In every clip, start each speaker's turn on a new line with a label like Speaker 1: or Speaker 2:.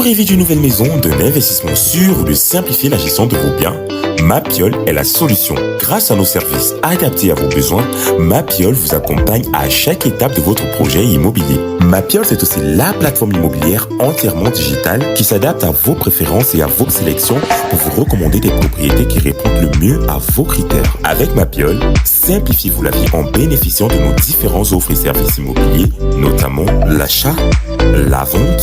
Speaker 1: rêvez d'une nouvelle maison, d'un investissement sûr ou de simplifier la gestion de vos biens? Mapiol est la solution. Grâce à nos services adaptés à vos besoins, Mapiol vous accompagne à chaque étape de votre projet immobilier. Mapiol, c'est aussi la plateforme immobilière entièrement digitale qui s'adapte à vos préférences et à vos sélections pour vous recommander des propriétés qui répondent le mieux à vos critères. Avec Mapiol, simplifiez-vous la vie en bénéficiant de nos différents offres et services immobiliers, notamment l'achat, la vente,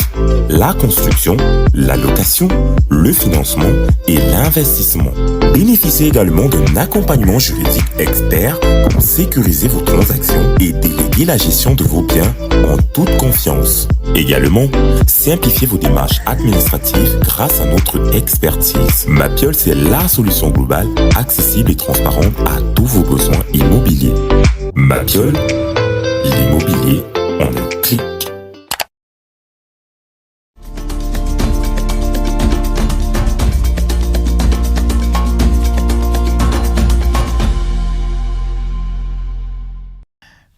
Speaker 1: la construction, la location, le financement et l'investissement. Bénéficiez également d'un accompagnement juridique expert pour sécuriser vos transactions et déléguer la gestion de vos biens en toute confiance. Également, simplifiez vos démarches administratives grâce à notre expertise. Mapiol, c'est la solution globale, accessible et transparente à tous vos besoins immobiliers. Mapiol, l'immobilier en un clic.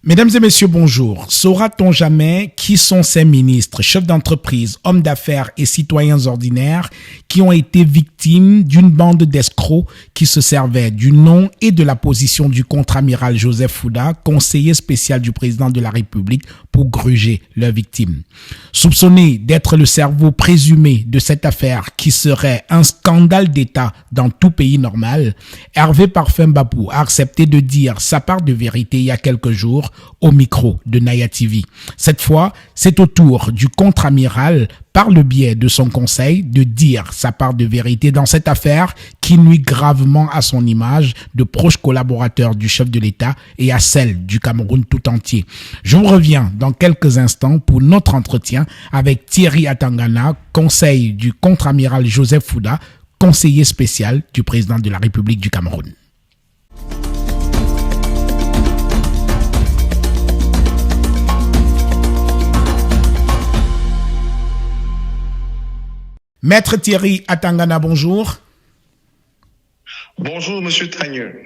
Speaker 2: Mesdames et messieurs, bonjour. Saura-t-on jamais qui sont ces ministres, chefs d'entreprise, hommes d'affaires et citoyens ordinaires qui ont été victimes d'une bande d'escrocs qui se servait du nom et de la position du contre-amiral Joseph Fouda, conseiller spécial du président de la République, pour gruger leurs victimes? Soupçonné d'être le cerveau présumé de cette affaire qui serait un scandale d'État dans tout pays normal, Hervé Parfait Mbapou a accepté de dire sa part de vérité il y a quelques jours au micro de Naya TV. Cette fois, c'est au tour du contre-amiral, par le biais de son conseil, de dire sa part de vérité dans cette affaire qui nuit gravement à son image de proche collaborateur du chef de l'État et à celle du Cameroun tout entier. Je vous reviens dans quelques instants pour notre entretien avec Thierry Atangana, conseil du contre-amiral Joseph Fouda, conseiller spécial du président de la République du Cameroun. Maître Thierry Atangana, bonjour.
Speaker 3: Bonjour, Monsieur Tragneux.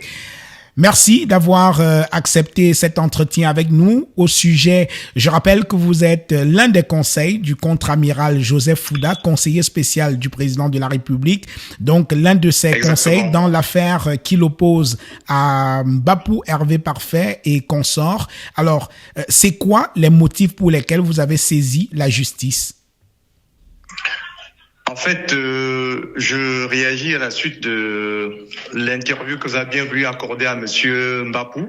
Speaker 2: Merci d'avoir accepté cet entretien avec nous au sujet, je rappelle que vous êtes l'un des conseils du contre-amiral Joseph Fouda, conseiller spécial du président de la République, donc l'un de ses conseils dans l'affaire qui l'oppose à Mbapou Hervé Parfait et consorts. Alors, c'est quoi les motifs pour lesquels vous avez saisi la justice?
Speaker 3: En fait, je réagis à la suite de l'interview que vous avez bien voulu accorder à Monsieur Mbapou.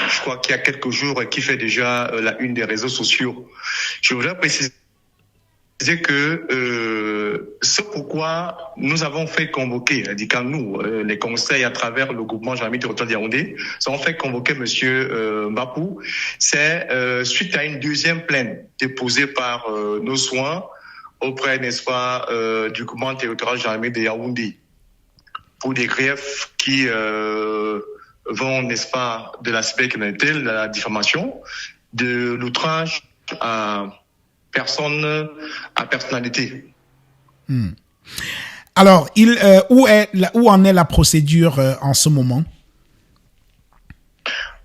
Speaker 3: Je crois qu'il y a quelques jours, qui fait déjà la une des réseaux sociaux. Je voudrais préciser que c'est pourquoi nous avons fait convoquer, nous, les conseils à travers le groupement Jean-Ami Territoire de Yaoundé, nous avons fait convoquer Monsieur Mbapou. C'est suite à une deuxième plainte déposée par nos soins auprès, n'est-ce pas, du groupement territorial Jean-Ami de Yaoundé, pour des griefs qui vont, n'est-ce pas, de la cybercriminalité, de la diffamation, de l'outrage à personne, à personnalité.
Speaker 2: Alors, où en est la procédure en ce moment?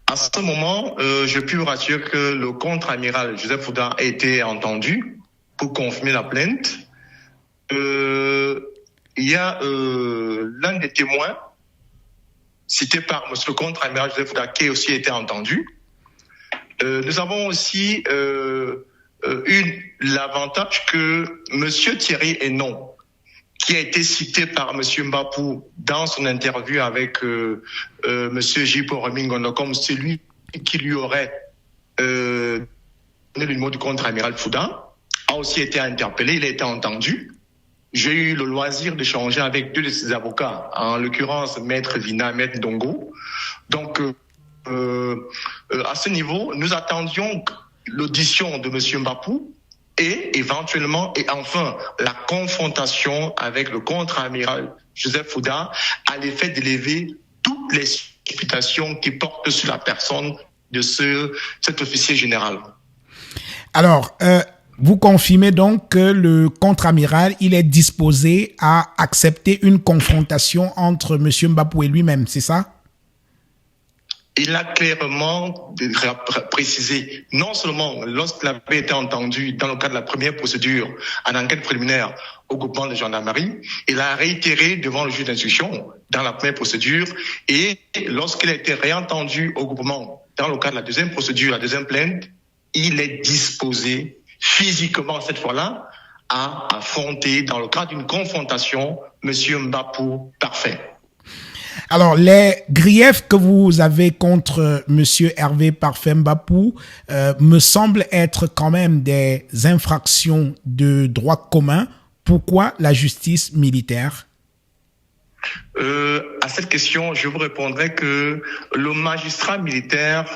Speaker 3: À ce moment, je puis vous rassurer que le contre-amiral Joseph Fouda a été entendu pour confirmer la plainte. Il y a l'un des témoins cité par M. le contre-amiral Joseph Fouda qui a aussi été entendu. Nous avons aussi eu l'avantage que M. Thierry Hénon, qui a été cité par M. Mbapou dans son interview avec M. J.P. Romingono comme celui qui lui aurait donné le numéro du contre-amiral Fouda, a aussi été interpellé, il a été entendu. J'ai eu le loisir d'échanger avec deux de ses avocats, en l'occurrence Maître Vina, Maître Dongo. Donc, à ce niveau, nous attendions l'audition de M. Mbapou et éventuellement, et enfin, la confrontation avec le contre-amiral Joseph Fouda à l'effet d'élever toutes les supputations qui portent sur la personne de cet officier général.
Speaker 2: Alors, vous confirmez donc que le contre-amiral, il est disposé à accepter une confrontation entre M. Mbapou et lui-même, c'est ça?
Speaker 3: il a clairement précisé, non seulement lorsqu'il avait été entendu dans le cadre de la première procédure en enquête préliminaire au groupement de gendarmerie, il a réitéré devant le juge d'instruction dans la première procédure et lorsqu'il a été réentendu au groupement dans le cadre de la deuxième procédure, la deuxième plainte, il est disposé physiquement cette fois-là à affronter dans le cadre d'une confrontation Monsieur Mbapou Parfait.
Speaker 2: Alors, les griefs que vous avez contre Monsieur Hervé Parfait Mbapou me semblent être quand même des infractions de droit commun. Pourquoi la justice militaire?
Speaker 3: À cette question, je vous répondrai que le magistrat militaire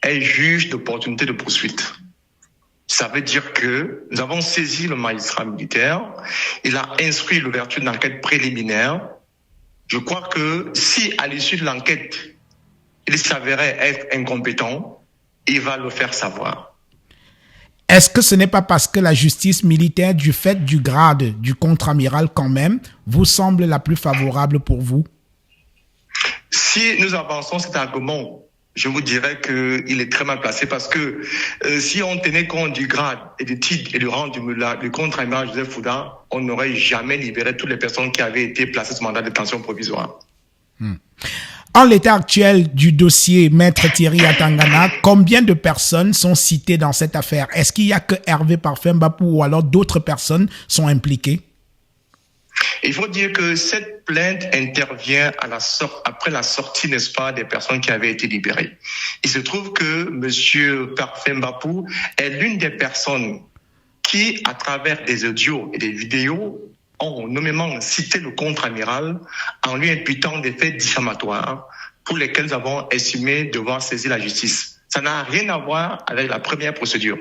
Speaker 3: est juge d'opportunité de poursuite. Ça veut dire que nous avons saisi le magistrat militaire, il a instruit l'ouverture d'une enquête préliminaire. Je crois que si, à l'issue de l'enquête, il s'avérait être incompétent, il va le faire savoir.
Speaker 2: Est-ce que ce n'est pas parce que la justice militaire, du fait du grade du contre-amiral quand même, vous semble la plus favorable pour vous?
Speaker 3: Si nous avançons cet argument, je vous dirais qu'il est très mal placé parce que si on tenait compte du grade et du titre et du rang du contre-amiral Joseph Fouda, on n'aurait jamais libéré toutes les personnes qui avaient été placées sous mandat de détention provisoire.
Speaker 2: En l'état actuel du dossier Maître Thierry Atangana, combien de personnes sont citées dans cette affaire? Est-ce qu'il n'y a que Hervé Parfait Mbapou ou alors d'autres personnes sont impliquées?
Speaker 3: Il faut dire que cette plainte intervient après la sortie, n'est-ce pas, des personnes qui avaient été libérées. Il se trouve que Monsieur Parfait Mbapou est l'une des personnes qui, à travers des audios et des vidéos, ont nommément cité le contre-amiral en lui imputant des faits diffamatoires pour lesquels nous avons estimé devoir saisir la justice. Ça n'a rien à voir avec la première procédure.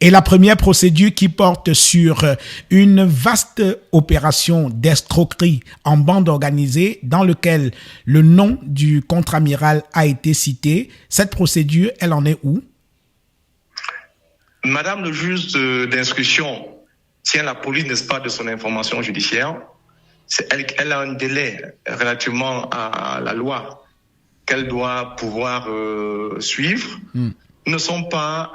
Speaker 2: Et la première procédure qui porte sur une vaste opération d'escroquerie en bande organisée dans lequel le nom du contre-amiral a été cité. Cette procédure, elle en est où?
Speaker 3: Madame le juge d'instruction tient la police, n'est-ce pas, de son information judiciaire. Elle a un délai relativement à la loi qu'elle doit pouvoir suivre. Nous n'avons pas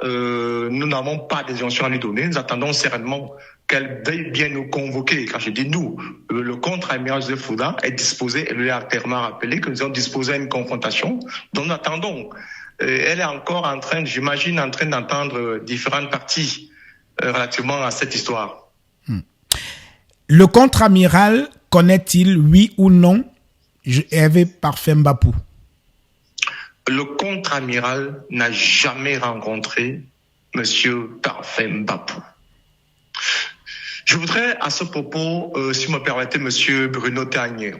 Speaker 3: d'injonction à lui donner. Nous attendons sereinement qu'elle veuille bien nous convoquer. Quand je dis nous, le contre-amiral Joseph Fouda est disposé, elle lui a clairement rappelé que nous sommes disposés à une confrontation dont nous attendons. Elle est encore en train d'entendre différentes parties relativement à cette histoire.
Speaker 2: Le contre-amiral connaît-il, oui ou non, Hervé Parfait Mbapou?
Speaker 3: Le contre-amiral n'a jamais rencontré Monsieur Parfait Mbapou. Je voudrais à ce propos, si vous me permettez, Monsieur Bruno Tagne,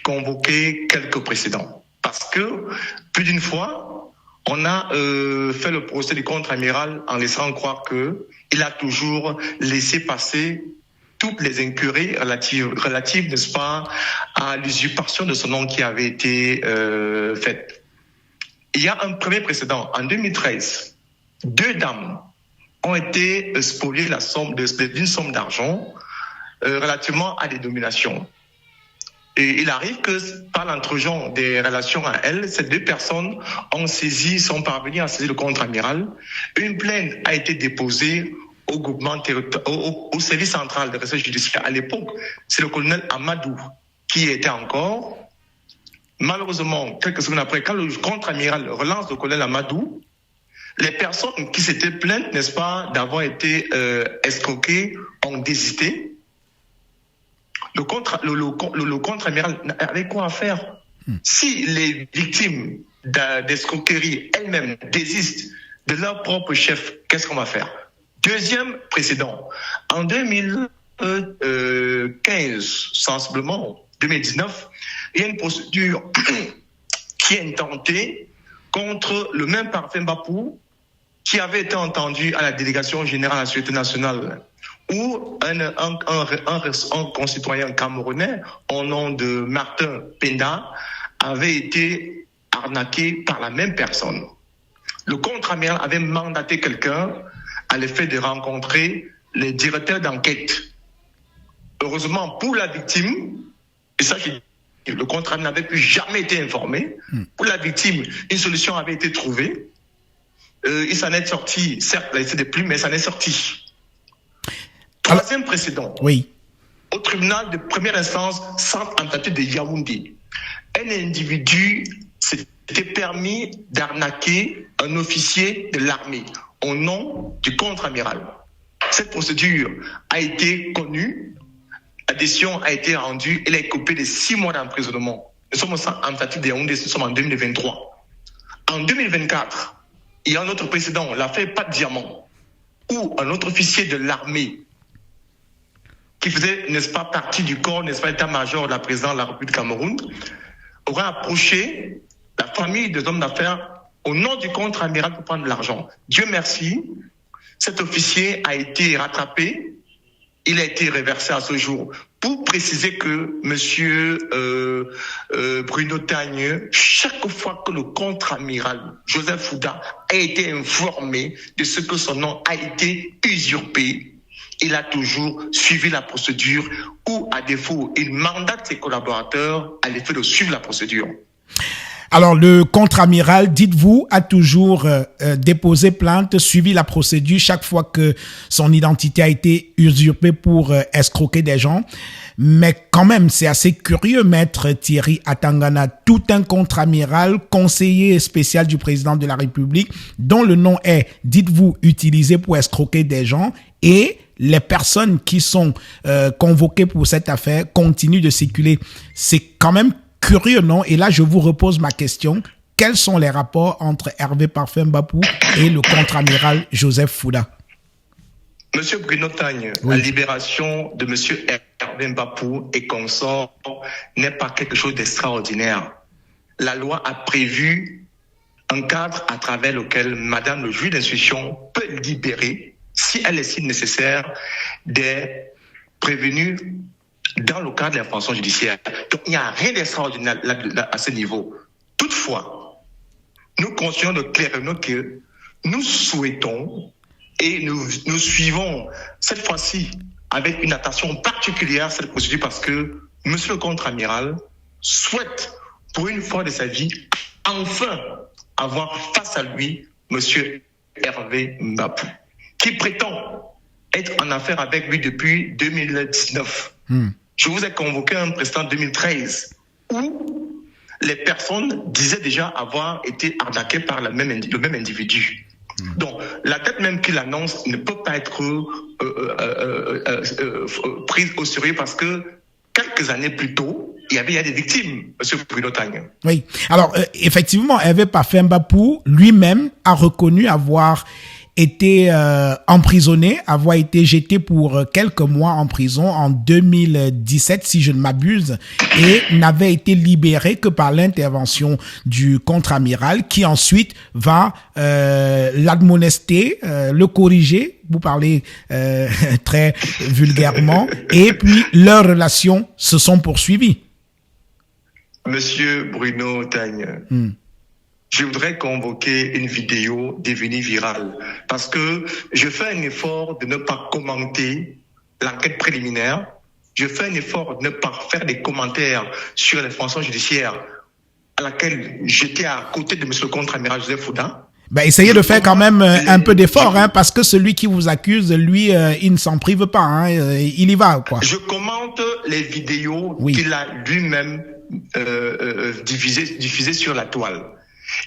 Speaker 3: convoquer quelques précédents. Parce que, plus d'une fois, on a fait le procès du contre-amiral en laissant croire qu'il a toujours laissé passer toutes les incuries relatives, n'est-ce pas, à l'usurpation de son nom qui avait été faite. Il y a un premier précédent. En 2013, 2 dames ont été spoliées d'une somme d'argent relativement à des dominations. Et il arrive que, par l'entregent des relations à elles, ces 2 personnes sont parvenues à saisir le contre-amiral. Une plainte a été déposée au groupement au service central de recherche judiciaire. À l'époque, c'est le colonel Amadou qui était encore. Malheureusement, quelques secondes après, quand le contre-amiral relance le colonel Amadou, les personnes qui s'étaient plaintes, n'est-ce pas, d'avoir été escroquées ont désisté. Le contre-amiral avait quoi à faire? Si les victimes d'escroquerie elles-mêmes désistent de leur propre chef, qu'est-ce qu'on va faire? Deuxième précédent. En 2015, sensiblement, 2019, il y a une procédure qui est intentée contre le même Parfait Mbapou qui avait été entendu à la délégation générale à la Sûreté nationale où un concitoyen camerounais au nom de Martin Penda avait été arnaqué par la même personne. Le contre-amiral avait mandaté quelqu'un à l'effet de rencontrer les directeurs d'enquête. Heureusement pour la victime, et ça le contrat n'avait plus jamais été informé. Pour la victime, une solution avait été trouvée. Il s'en est sorti, certes, il a laissé des plumes, mais il s'en est sorti. Troisième précédent.
Speaker 2: Oui.
Speaker 3: Au tribunal de première instance, centre administratif de Yaoundé, un individu s'était permis d'arnaquer un officier de l'armée au nom du contre-amiral. Cette procédure a été connue, la décision a été rendue, elle est coupée de 6 mois d'emprisonnement. Nous sommes au centre administratif de Yaoundé, nous sommes en 2023. En 2024, il y a un autre précédent, l'affaire Pat Diamant, où un autre officier de l'armée qui faisait, n'est-ce pas, partie du corps, n'est-ce pas, état-major de la présidence de la République du Cameroun, aurait approché la famille des hommes d'affaires au nom du contre-amiral pour prendre de l'argent. Dieu merci, cet officier a été rattrapé, il a été reversé à ce jour. Pour préciser que monsieur Bruno Tagne, chaque fois que le contre-amiral Joseph Fouda a été informé de ce que son nom a été usurpé, il a toujours suivi la procédure ou, à défaut, il mandate ses collaborateurs à l'effet de suivre la procédure.
Speaker 2: Alors, le contre-amiral, dites-vous, a toujours déposé plainte, suivi la procédure chaque fois que son identité a été usurpée pour escroquer des gens. Mais quand même, c'est assez curieux, maître Thierry Atangana, tout un contre-amiral, conseiller spécial du président de la République, dont le nom est, dites-vous, utilisé pour escroquer des gens, et les personnes qui sont convoquées pour cette affaire continuent de circuler. C'est quand même curieux, non? Et là, je vous repose ma question. Quels sont les rapports entre Hervé Parfait Mbapou et le contre-amiral Joseph Fouda?
Speaker 3: Monsieur Bruno Tagne, oui. La libération de monsieur Hervé Mbapou et consorts n'est pas quelque chose d'extraordinaire. La loi a prévu un cadre à travers lequel madame le juge d'instruction peut libérer, si elle estime nécessaire, des prévenus dans le cadre de l'information judiciaire. Donc, il n'y a rien d'extraordinaire à ce niveau. Toutefois, nous considérons clairement que nous souhaitons et nous suivons cette fois-ci avec une attention particulière cette procédure parce que monsieur le contre-amiral souhaite, pour une fois de sa vie, enfin avoir face à lui monsieur Hervé Mbapou, qui prétend être en affaire avec lui depuis 2019. Je vous ai convoqué un précédent 2013 où les personnes disaient déjà avoir été arnaquées par le même individu. Donc, la date même qu'il annonce ne peut pas être prise au sérieux parce que quelques années plus tôt, il y avait des victimes, M. Bruno Tagne.
Speaker 2: Oui. Alors, effectivement, Hervé Parfait Mbapou lui-même a reconnu avoir été emprisonné, avoir été jeté pour quelques mois en prison en 2017, si je ne m'abuse, et n'avait été libéré que par l'intervention du contre-amiral qui ensuite va l'admonester, le corriger, vous parlez très vulgairement, et puis leurs relations se sont poursuivies.
Speaker 3: Monsieur Bruno Tagne, je voudrais convoquer une vidéo devenue virale parce que je fais un effort de ne pas commenter l'enquête préliminaire. Je fais un effort de ne pas faire des commentaires sur l'information judiciaire à laquelle j'étais à côté de monsieur le contre-amiral Joseph Fouda.
Speaker 2: Ben, essayez de faire quand même un peu d'effort, hein, parce que celui qui vous accuse, lui, il ne s'en prive pas, hein, il y va, quoi.
Speaker 3: Je commente les vidéos qu'il a lui-même diffusées sur la toile.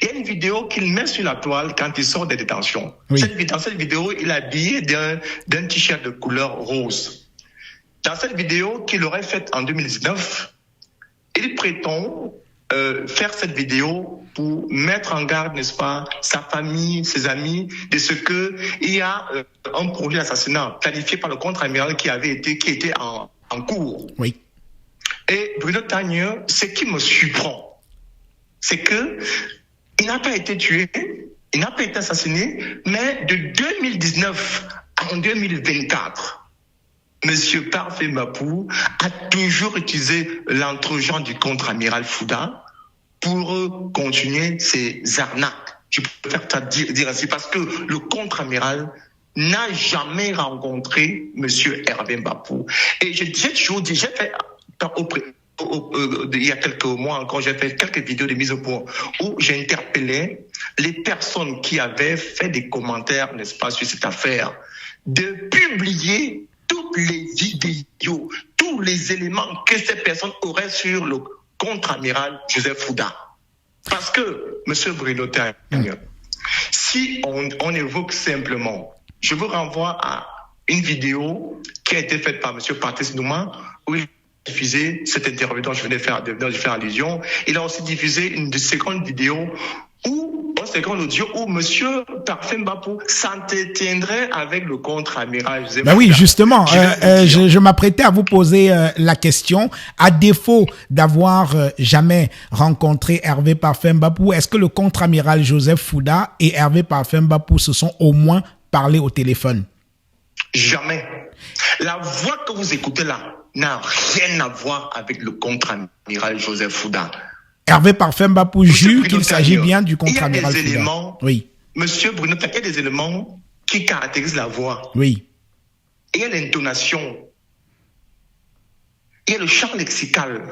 Speaker 3: Il y a une vidéo qu'il met sur la toile quand il sort des détentions.
Speaker 2: Oui.
Speaker 3: Dans cette vidéo, il est habillé d'un t-shirt de couleur rose. Dans cette vidéo qu'il aurait faite en 2019, il prétend faire cette vidéo pour mettre en garde, n'est-ce pas, sa famille, ses amis, de ce que il y a un projet d'assassinat planifié par le contre-amiral qui était en cours.
Speaker 2: Oui.
Speaker 3: Et Bruno Tagne, ce qui me surprend, c'est que il n'a pas été tué, il n'a pas été assassiné, mais de 2019 en 2024, monsieur Parfait Mbapou a toujours utilisé l'entre-gens du contre-amiral Fouda pour continuer ses arnaques. Je préfère dire ainsi parce que le contre-amiral n'a jamais rencontré monsieur Hervé Mbapou. Et j'ai toujours dit, j'ai fait il y a quelques mois encore, j'ai fait quelques vidéos de mise au point où j'interpellais les personnes qui avaient fait des commentaires, n'est-ce pas, sur cette affaire, de publier toutes les vidéos, tous les éléments que ces personnes auraient sur le contre-amiral Joseph Fouda. Parce que, M. Bruno Tagne, si on évoque simplement, je vous renvoie à une vidéo qui a été faite par M. Patrice Nouma, où il a diffusé cette interview dont je venais de faire allusion. Il a aussi diffusé une seconde vidéo un second audio où M. Parfait Mbapou s'entretiendrait avec le contre-amiral Joseph Fouda.
Speaker 2: Ben oui, justement, je m'apprêtais à vous poser la question. À défaut d'avoir jamais rencontré Hervé Parfait Mbapou, est-ce que le contre-amiral Joseph Fouda et Hervé Parfait Mbapou se sont au moins parlé au téléphone?
Speaker 3: Jamais. La voix que vous écoutez là n'a rien à voir avec le contre-amiral Joseph Fouda.
Speaker 2: Hervé Parfait Mbapou jure qu'il s'agit bien du contre-amiral Fouda.
Speaker 3: Éléments,
Speaker 2: oui.
Speaker 3: Monsieur Bruno, il y a des éléments qui caractérisent la voix.
Speaker 2: Oui.
Speaker 3: Il y a l'intonation. Il y a le champ lexical.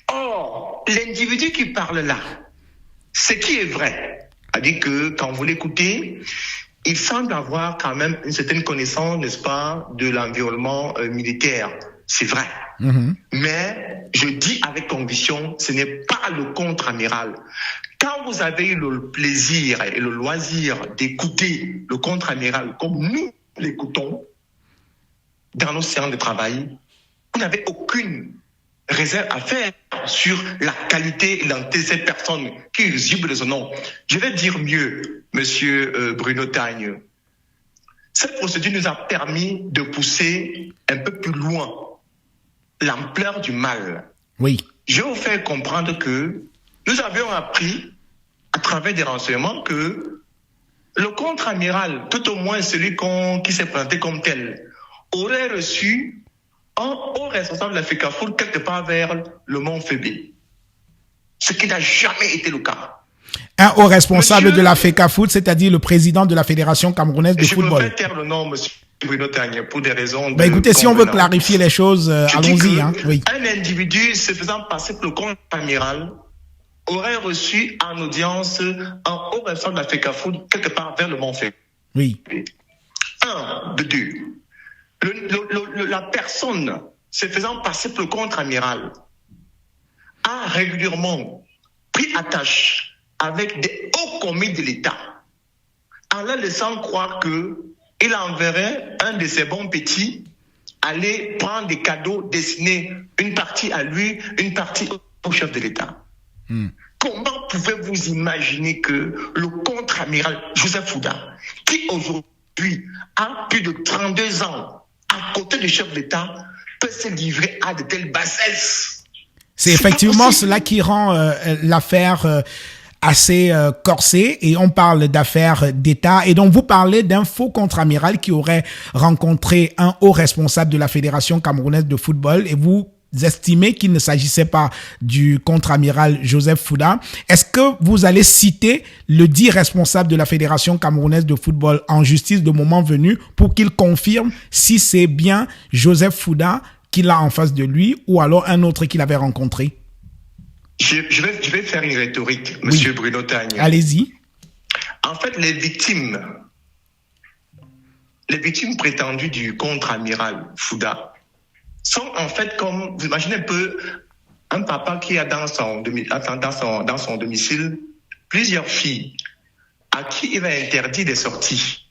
Speaker 3: Or, l'individu qui parle là, ce qui est vrai, c'est-à-dire que quand vous l'écoutez, il semble avoir quand même une certaine connaissance, n'est-ce pas, de l'environnement militaire. C'est vrai. Mais je dis avec conviction, ce n'est pas le contre-amiral. Quand vous avez eu le plaisir et le loisir d'écouter le contre-amiral comme nous l'écoutons dans nos séances de travail, vous n'avez aucune réserve à faire sur la qualité et l'identité de cette personne qui exhibe de son nom. Je vais dire mieux, Monsieur Bruno Tagne. Cette procédure nous a permis de pousser un peu plus loin l'ampleur du mal.
Speaker 2: Oui.
Speaker 3: Je vais vous faire comprendre que nous avions appris à travers des renseignements que le contre-amiral, tout au moins celui qui s'est présenté comme tel, aurait reçu un haut responsable de la FECAFOOT quelque part vers le Mont Fébé. Ce qui n'a jamais été le cas.
Speaker 2: Un haut responsable de la FECAFOOT, c'est-à-dire le président de la Fédération camerounaise de football.
Speaker 3: Je peux taire le nom, monsieur Bruno Tagne, pour des raisons
Speaker 2: écoutez, si on veut clarifier les choses, allons-y. Oui.
Speaker 3: Un individu se faisant passer pour le contre-amiral aurait reçu en audience un haut responsable de la FECAFOOT quelque part vers le Mont Fébé.
Speaker 2: Oui.
Speaker 3: De deux. La personne se faisant passer pour le contre-amiral a régulièrement pris attache avec des hauts commis de l'État en leur laissant croire qu'il enverrait un de ses bons petits aller prendre des cadeaux, dessiner une partie à lui, une partie au chef de l'État. Comment pouvez-vous imaginer que le contre-amiral Joseph Fouda, qui aujourd'hui a plus de 32 ans, à côté du chef d'État, peut se livrer à de telles bassesses?
Speaker 2: C'est effectivement cela qui rend l'affaire assez corsée, et on parle d'affaires d'État. Et donc, vous parlez d'un faux contre-amiral qui aurait rencontré un haut responsable de la Fédération camerounaise de football, et vous estimez qu'il ne s'agissait pas du contre-amiral Joseph Fouda. Est-ce que vous allez citer le dit responsable de la Fédération camerounaise de football en justice de moment venu pour qu'il confirme si c'est bien Joseph Fouda qu'il a en face de lui ou alors un autre qu'il avait rencontré?
Speaker 3: Je vais faire une rhétorique, monsieur Bruno Tagne.
Speaker 2: Allez-y.
Speaker 3: En fait, les victimes prétendues du contre-amiral Fouda sont en fait comme, vous imaginez un peu, un papa qui a dans son domicile plusieurs filles à qui il va interdire des sorties.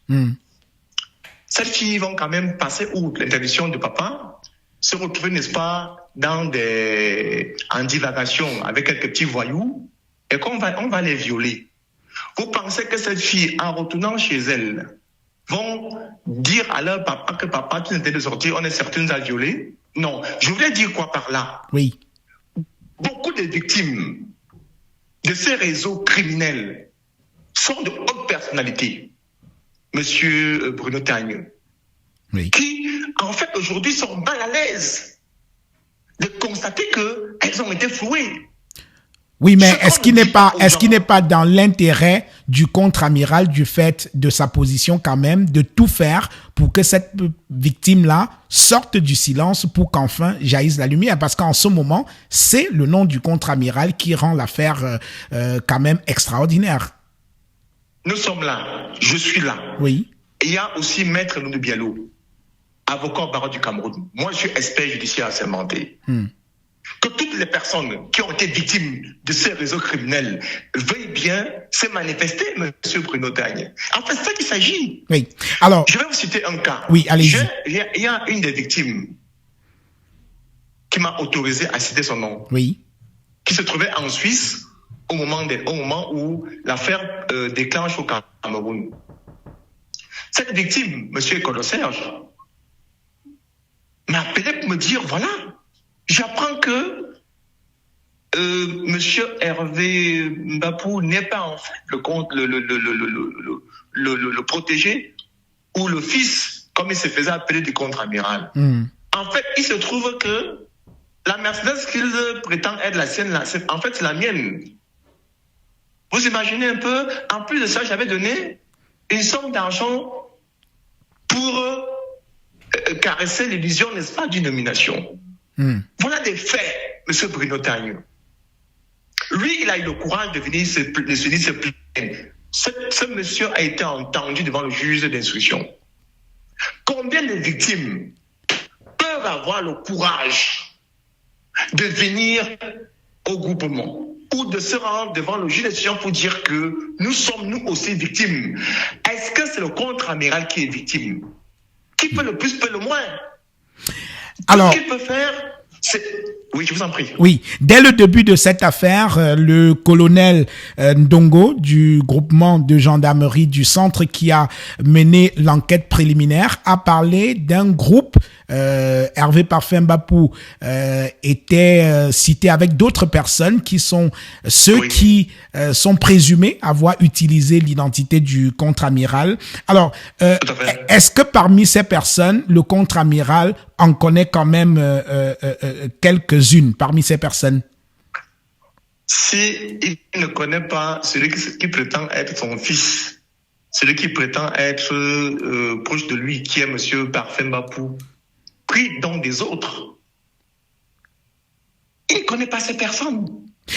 Speaker 3: Ces filles vont quand même passer outre l'interdiction de papa, se retrouver, n'est-ce pas, en divagation avec quelques petits voyous, et on va les violer. Vous pensez que ces filles, en retournant chez elles, vont dire à leur papa que papa, tu n'étais de sortir, on est certain de la violer? Non. Je voulais dire quoi par là?
Speaker 2: Oui.
Speaker 3: Beaucoup de victimes de ces réseaux criminels sont de hautes personnalités, monsieur Bruno Tagne, qui, en fait, aujourd'hui, sont mal à l'aise de constater qu'elles ont été flouées.
Speaker 2: Oui, mais est-ce qu'il n'est pas dans l'intérêt du contre-amiral du fait de sa position quand même, de tout faire pour que cette victime-là sorte du silence pour qu'enfin jaillisse la lumière. Parce qu'en ce moment, c'est le nom du contre-amiral qui rend l'affaire quand même extraordinaire.
Speaker 3: Nous sommes là, je suis là.
Speaker 2: Oui.
Speaker 3: Et il y a aussi Maître Noundou Bialo, avocat au barreau du Cameroun. Moi, je suis expert judiciaire assermenté. Que toutes les personnes qui ont été victimes de ces réseaux criminels veuillent bien se manifester, M. Bruno Tagne. En fait, c'est ça qu'il s'agit.
Speaker 2: Oui. Alors,
Speaker 3: je vais vous citer un cas.
Speaker 2: Oui, allez-y.
Speaker 3: Il y a une des victimes qui m'a autorisé à citer son nom.
Speaker 2: Oui.
Speaker 3: Qui se trouvait en Suisse au moment où l'affaire déclenche au Cameroun. Cette victime, M. Ekolo Serge, m'a appelé pour me dire, voilà, j'apprends que M. Hervé Mbapou n'est pas en fait le protégé ou le fils, comme il se faisait appeler du contre-amiral. En fait, il se trouve que la Mercedes qu'il prétend être la sienne, en fait, c'est la mienne. Vous imaginez un peu, en plus de ça, j'avais donné une somme d'argent pour caresser l'illusion, n'est-ce pas, d'une nomination. Voilà des faits, M. Bruno Tagne. Lui, il a eu le courage de venir se plaindre. Ce monsieur a été entendu devant le juge d'instruction. Combien de victimes peuvent avoir le courage de venir au groupement ou de se rendre devant le juge d'instruction pour dire que nous sommes nous aussi victimes? Est-ce que c'est le contre-amiral qui est victime? Qui peut le plus, peut le moins?
Speaker 2: Alors,
Speaker 3: ce qu'il peut faire, c'est... Oui, je vous en prie.
Speaker 2: Oui, dès le début de cette affaire, le colonel Ndongo du groupement de gendarmerie du centre qui a mené l'enquête préliminaire a parlé d'un groupe. Hervé Parfait Mbapou était cité avec d'autres personnes qui sont ceux qui sont présumés avoir utilisé l'identité du contre-amiral. Alors, est-ce que parmi ces personnes, le contre-amiral en connaît quand même quelques-unes parmi ces personnes?
Speaker 3: Si il ne connaît pas celui qui prétend être son fils, celui qui prétend être proche de lui, qui est M. Parfait Mbapou, pris donc des autres, il ne connaît pas ces personnes.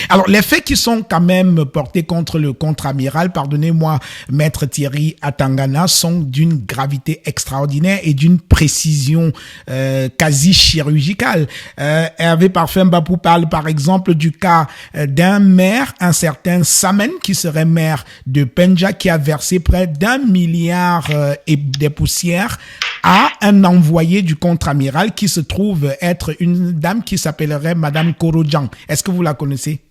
Speaker 2: Alors, les faits qui sont quand même portés contre le contre-amiral, pardonnez-moi, Maître Thierry Atangana, sont d'une gravité extraordinaire et d'une précision quasi chirurgicale. Hervé Parfait Mbapou parle par exemple du cas d'un maire, un certain Samen, qui serait maire de Penja, qui a versé près d'1 milliard et des poussières à un envoyé du contre-amiral qui se trouve être une dame qui s'appellerait Madame Korodjan. Est-ce que vous la connaissez?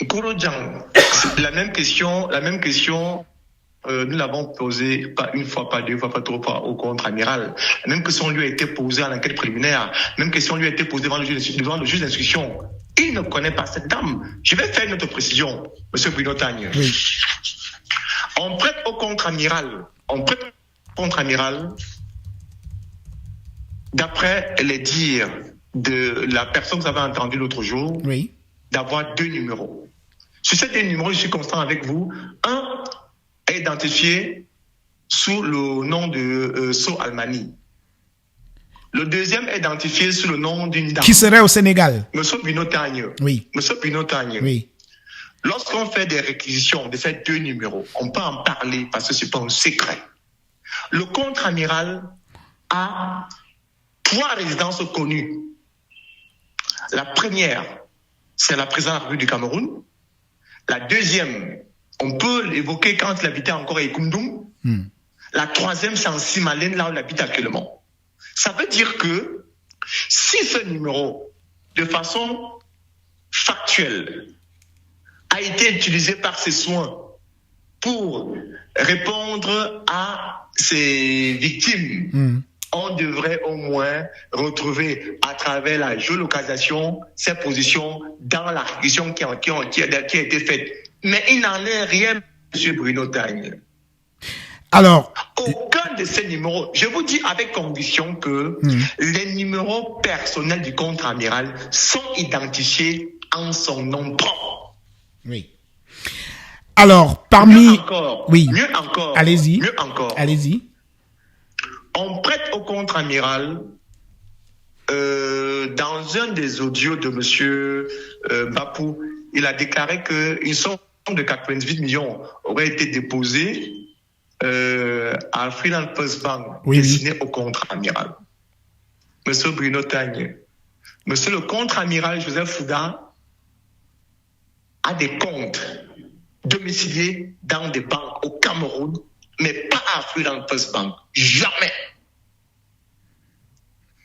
Speaker 3: Korodjan, la même question, nous l'avons posée pas une fois, pas deux fois, pas trois fois au contre-amiral. La même question lui a été posée à l'enquête préliminaire. La même question lui a été posée devant le juge d'instruction. Il ne connaît pas cette dame. Je vais faire une autre précision, M. Bruno Tagne.
Speaker 2: Oui.
Speaker 3: On prête au contre-amiral, d'après les dires de la personne que vous avez entendue l'autre jour,
Speaker 2: Oui.
Speaker 3: d'avoir 2 numéros. Sur ces 2 numéros, je suis constant avec vous. Un est identifié sous le nom de So Almani. Le deuxième est identifié sous le nom d'une dame.
Speaker 2: Qui serait au Sénégal?
Speaker 3: Monsieur Bruno Tagne.
Speaker 2: Oui.
Speaker 3: Monsieur Bruno Tagne.
Speaker 2: Oui.
Speaker 3: Lorsqu'on fait des réquisitions de ces 2 numéros, on peut en parler parce que ce n'est pas un secret. Le contre-amiral a 3 résidences connues. La première, c'est la présidence de la République du Cameroun. La deuxième, on peut l'évoquer quand il habitait encore à Ekoundou. La troisième, c'est en Simalène, là où il habite actuellement. Ça veut dire que si ce numéro, de façon factuelle, a été utilisé par ses soins pour répondre à ses victimes, on devrait au moins retrouver à travers la géolocalisation ces positions dans la réquisition qui a été faite. Mais il n'en est rien, M. Bruno Tagne.
Speaker 2: Alors,
Speaker 3: aucun de ces numéros, je vous dis avec conviction que les numéros personnels du contre-amiral sont identifiés en son nom propre.
Speaker 2: oui. Alors, parmi...
Speaker 3: Mieux encore.
Speaker 2: Oui.
Speaker 3: Mieux encore.
Speaker 2: Allez-y.
Speaker 3: Mieux encore.
Speaker 2: Allez-y.
Speaker 3: On prête au contre-amiral, dans un des audios de monsieur Bapou, il a déclaré qu'une somme de 98 millions aurait été déposée à Freeland First Bank, destinée au contre-amiral. Monsieur Bruno Tagne, monsieur le contre-amiral Joseph Fouda a des comptes domiciliés dans des banques au Cameroun, mais pas à Freeland First Bank. Jamais.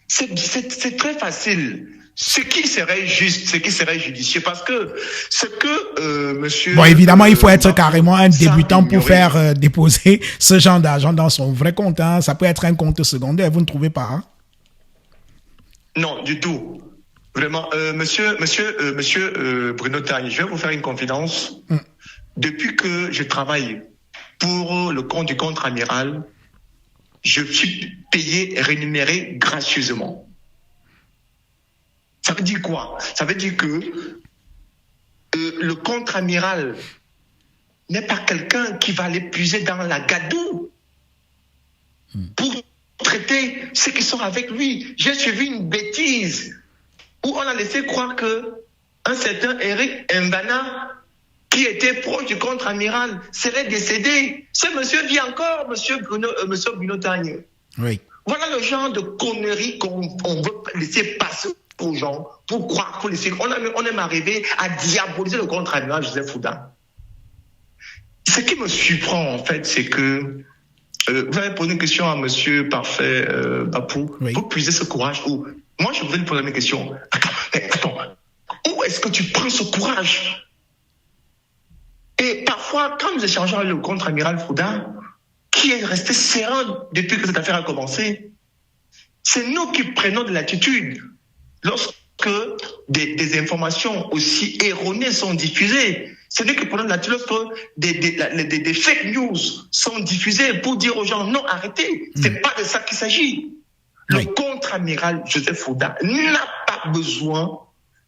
Speaker 3: C'est très facile. Ce qui serait juste, ce qui serait judicieux, parce que ce que monsieur...
Speaker 2: Bon, évidemment, il faut être carrément un débutant pour faire déposer ce genre d'argent dans son vrai compte. Hein. Ça peut être un compte secondaire, vous ne trouvez pas hein?
Speaker 3: Non, du tout. Vraiment, monsieur Bruno Tagne, je vais vous faire une confidence. Depuis que je travaille pour le compte du contre-amiral, je suis payé, rémunéré gracieusement. Ça veut dire quoi? Ça veut dire que le contre-amiral n'est pas quelqu'un qui va aller puiser dans la gadoue pour traiter ceux qui sont avec lui. J'ai suivi une bêtise où on a laissé croire que un certain Eric Mbana, qui était proche du contre-amiral, serait décédé. Ce monsieur vit encore, monsieur Bruno Tagne.
Speaker 2: Oui.
Speaker 3: Voilà le genre de conneries qu'on veut laisser passer aux gens pour croire, pour laisser. On est arrivé à diaboliser le contre-amiral Joseph Fouda. Ce qui me surprend, en fait, c'est que vous avez posé une question à monsieur Parfait Bapou. Vous puisez ce courage où moi, je voudrais lui poser une question. Attends. Où est-ce que tu prends ce courage? Et parfois, quand nous échangeons avec le contre-amiral Fouda, qui est resté serein depuis que cette affaire a commencé, c'est nous qui prenons de l'attitude. Lorsque des informations aussi erronées sont diffusées, c'est nous qui prenons de l'attitude lorsque des fake news sont diffusées pour dire aux gens non, arrêtez. C'est pas de ça qu'il s'agit. Le contre-amiral Joseph Fouda n'a pas besoin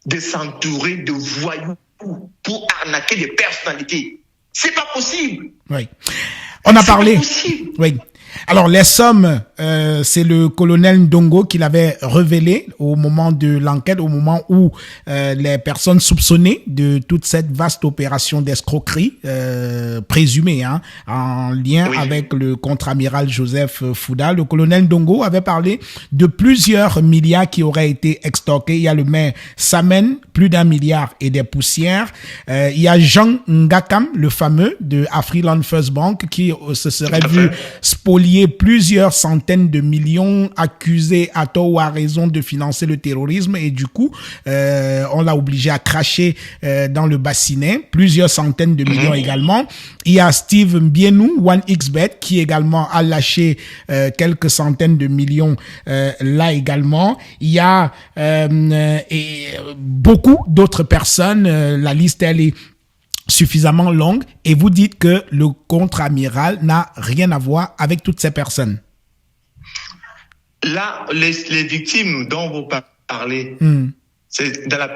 Speaker 3: de s'entourer de voyous pour arnaquer des personnalités. C'est pas possible.
Speaker 2: Oui. On a parlé.
Speaker 3: Pas possible.
Speaker 2: Oui. Alors, les sommes, c'est le colonel Ndongo qui l'avait révélé au moment de l'enquête, au moment où les personnes soupçonnées de toute cette vaste opération d'escroquerie présumée en lien avec le contre-amiral Joseph Fouda. Le colonel Ndongo avait parlé de plusieurs milliards qui auraient été extorqués. Il y a le maire Samen, plus d'1 milliard et des poussières. Il y a Jean Ngakam, le fameux de Afriland First Bank, qui se serait vu spolier plusieurs centaines de millions, accusé à tort ou à raison de financer le terrorisme, et du coup on l'a obligé à cracher dans le bassinet, plusieurs centaines de millions également. Il y a Steve Mbienou, 1xBet, qui également a lâché quelques centaines de millions là également. Il y a beaucoup d'autres personnes, la liste elle est suffisamment longue, et vous dites que le contre-amiral n'a rien à voir avec toutes ces personnes.
Speaker 3: Là, les victimes dont vous parlez, c'est dans la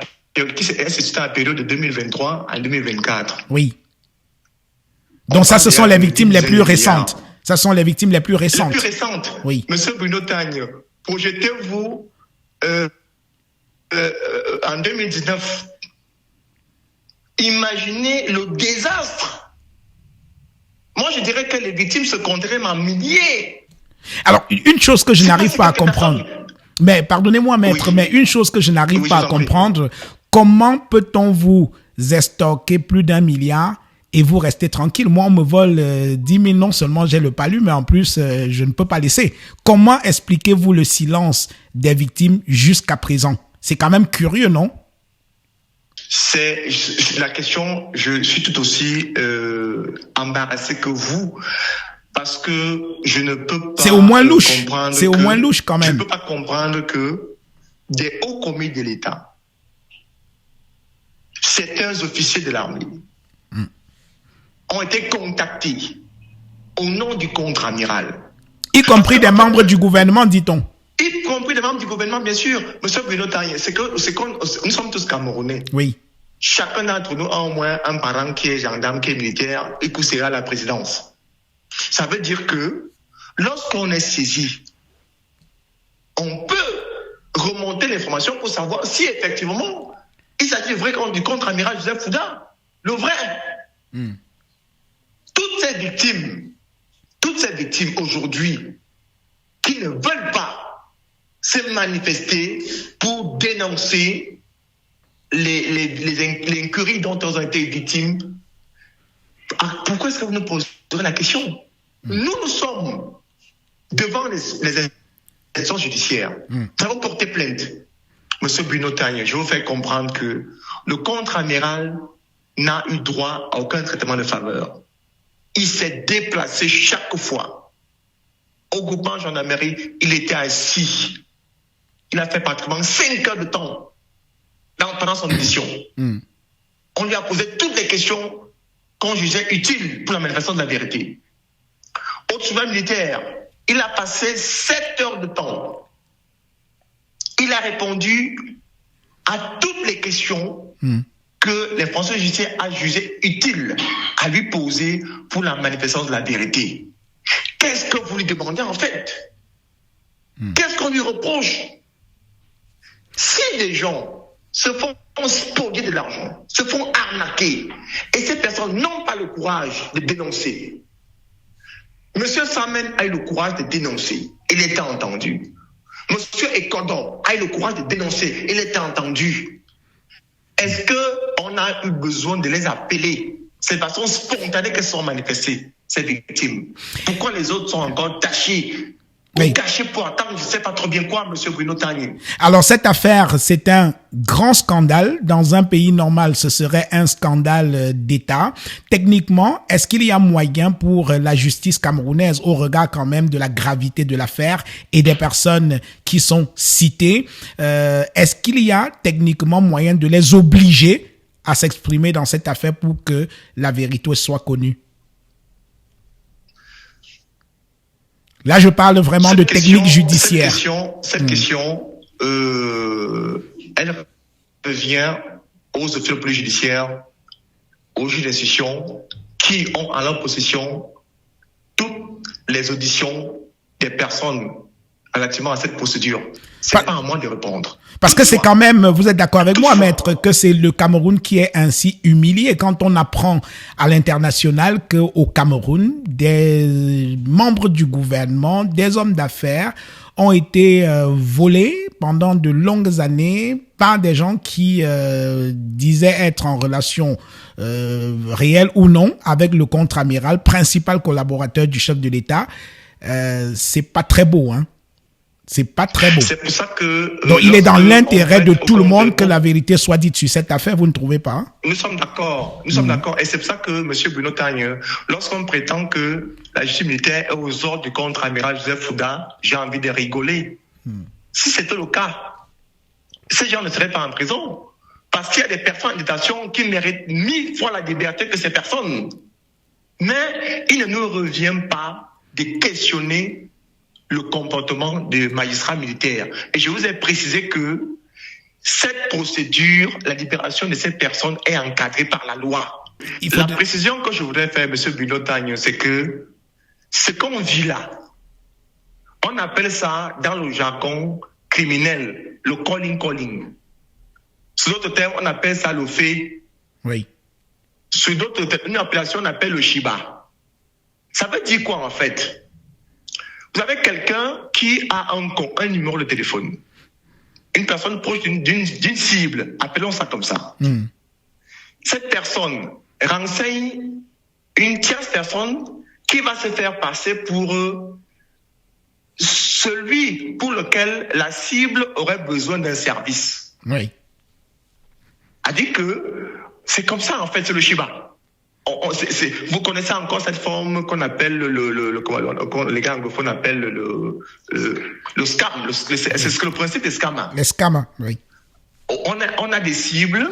Speaker 3: période de 2023 à 2024.
Speaker 2: Oui. Donc ça, ce sont les victimes les plus récentes. Ça sont les victimes les plus récentes.
Speaker 3: Les plus récentes.
Speaker 2: Oui.
Speaker 3: Monsieur Bruno Tagne, projetez-vous en 2019. Imaginez le désastre. Moi, je dirais que les victimes se compteraient en milliers.
Speaker 2: Alors, une chose que je n'arrive pas à comprendre, mais pardonnez-moi, maître, mais une chose que je n'arrive pas à comprendre, comment peut-on vous estorquer plus d'1 milliard et vous restez tranquille? Moi, on me vole 10 000, non seulement j'ai le palu, mais en plus, je ne peux pas laisser. Comment expliquez-vous le silence des victimes jusqu'à présent? C'est quand même curieux, non?
Speaker 3: C'est la question, je suis tout aussi embarrassé que vous, parce que je ne peux pas.
Speaker 2: C'est au moins louche. C'est au moins louche quand même.
Speaker 3: Je ne peux pas comprendre que des hauts commis de l'État, certains officiers de l'armée, ont été contactés au nom du contre-amiral.
Speaker 2: Y compris des membres du gouvernement, dit-on.
Speaker 3: Y compris des membres du gouvernement, bien sûr. Monsieur Bruno Tagne, c'est que nous sommes tous Camerounais.
Speaker 2: Oui.
Speaker 3: chacun d'entre nous a au moins un parent qui est gendarme, qui est militaire et qui sera à la présidence. Ça veut dire que lorsqu'on est saisi, on peut remonter l'information pour savoir si effectivement il s'agit du vrai du contre-amiral Joseph Fouda, le vrai. Toutes ces victimes aujourd'hui qui ne veulent pas se manifester pour dénoncer les incuries dont elles ont été victimes. Pourquoi est-ce que vous nous posez la question? Nous sommes devant les instances judiciaires. Nous avons porté plainte. Monsieur Bruno Tagne, je vous fais comprendre que le contre-amiral n'a eu droit à aucun traitement de faveur. Il s'est déplacé chaque fois. Au groupement gendarmerie, il était assis. Il a fait pratiquement 5 heures de temps pendant son audition. On lui a posé toutes les questions qu'on jugeait utiles pour la manifestation de la vérité. Au tribunal militaire, il a passé 7 heures de temps. Il a répondu à toutes les questions que l'inspection judiciaire a jugé utiles à lui poser pour la manifestation de la vérité. Qu'est-ce que vous lui demandez en fait? Qu'est-ce qu'on lui reproche? Si des gens se font spolier de l'argent, se font arnaquer, et ces personnes n'ont pas le courage de dénoncer, Monsieur Samen a eu le courage de dénoncer, il était entendu. Monsieur Ekodon a eu le courage de dénoncer, il était entendu. Est-ce qu'on a eu besoin de les appeler? C'est de façon spontanée qu'elles sont manifestées, ces victimes. Pourquoi les autres sont encore tachés?
Speaker 2: Oui.
Speaker 3: Caché pour attendre, je ne sais pas trop bien quoi, monsieur Bruno Tagne.
Speaker 2: Alors, cette affaire, c'est un grand scandale. Dans un pays normal, ce serait un scandale d'État. Techniquement, est-ce qu'il y a moyen pour la justice camerounaise, au regard quand même de la gravité de l'affaire et des personnes qui sont citées, est-ce qu'il y a techniquement moyen de les obliger à s'exprimer dans cette affaire pour que la vérité soit connue? Là, je parle vraiment de technique judiciaire.
Speaker 3: Cette question, elle revient aux officiers de judiciaires, aux juges d'instruction, qui ont en leur possession toutes les auditions des personnes relativement à cette procédure. C'est pas à moi de répondre.
Speaker 2: Parce que c'est quand même, vous êtes d'accord avec moi, maître, que c'est le Cameroun qui est ainsi humilié quand on apprend à l'international qu'au Cameroun, des membres du gouvernement, des hommes d'affaires ont été volés pendant de longues années par des gens qui disaient être en relation réelle ou non avec le contre-amiral, principal collaborateur du chef de l'État. C'est pas très beau, hein. C'est pas très beau.
Speaker 3: C'est pour ça que...
Speaker 2: Donc, il est dans l'intérêt de tout le monde que la vérité soit dite sur cette affaire, vous ne trouvez pas? Hein?
Speaker 3: Nous sommes d'accord. Nous sommes d'accord. Et c'est pour ça que, monsieur Bruno Tagne, lorsqu'on prétend que la justice militaire est aux ordres du contre-amiral Joseph Fouda, j'ai envie de rigoler. Si c'était le cas, ces gens ne seraient pas en prison. Parce qu'il y a des personnes en détention qui méritent 1000 fois la liberté que ces personnes. Mais il ne nous revient pas de questionner le comportement des magistrats militaires. Et je vous ai précisé que cette procédure, la libération de ces personnes est encadrée par la loi. La précision que je voudrais faire, M. Bruno Tagne, c'est que ce qu'on vit là, on appelle ça dans le jargon criminel, le calling. Sous d'autres termes, on appelle ça le fait.
Speaker 2: Oui.
Speaker 3: Sous d'autres termes, une appellation, on appelle le Shiba. Ça veut dire quoi en fait? Vous avez quelqu'un qui a un numéro de téléphone. Une personne proche d'une cible, appelons ça comme ça. Cette personne renseigne une tierce personne qui va se faire passer pour celui pour lequel la cible aurait besoin d'un service.
Speaker 2: Oui.
Speaker 3: A dit que c'est comme ça en fait, c'est le Shiba. Vous connaissez encore cette forme qu'on appelle les gars anglophones appellent le scam. C'est ce que le principe des scams.
Speaker 2: Les scams, oui.
Speaker 3: On a des cibles,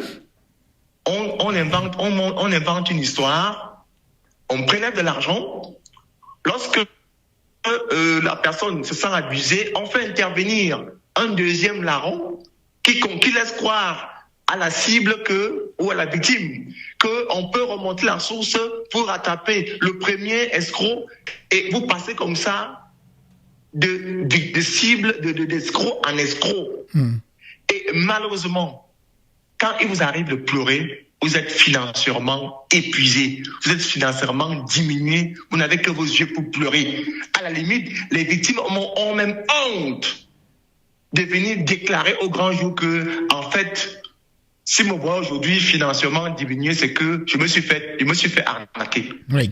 Speaker 3: on invente une histoire, on prélève de l'argent. Lorsque la personne se sent abusée, on fait intervenir un deuxième larron qui laisse croire à la cible ou à la victime, qu'on peut remonter la source pour attraper le premier escroc et vous passez comme ça de cible, d'escroc en escroc. Et malheureusement, quand il vous arrive de pleurer, vous êtes financièrement épuisé, vous êtes financièrement diminué, vous n'avez que vos yeux pour pleurer. À la limite, les victimes ont même honte de venir déclarer au grand jour que, en fait, si me vois aujourd'hui financièrement diminué, c'est que je me suis fait arnaquer.
Speaker 2: Oui.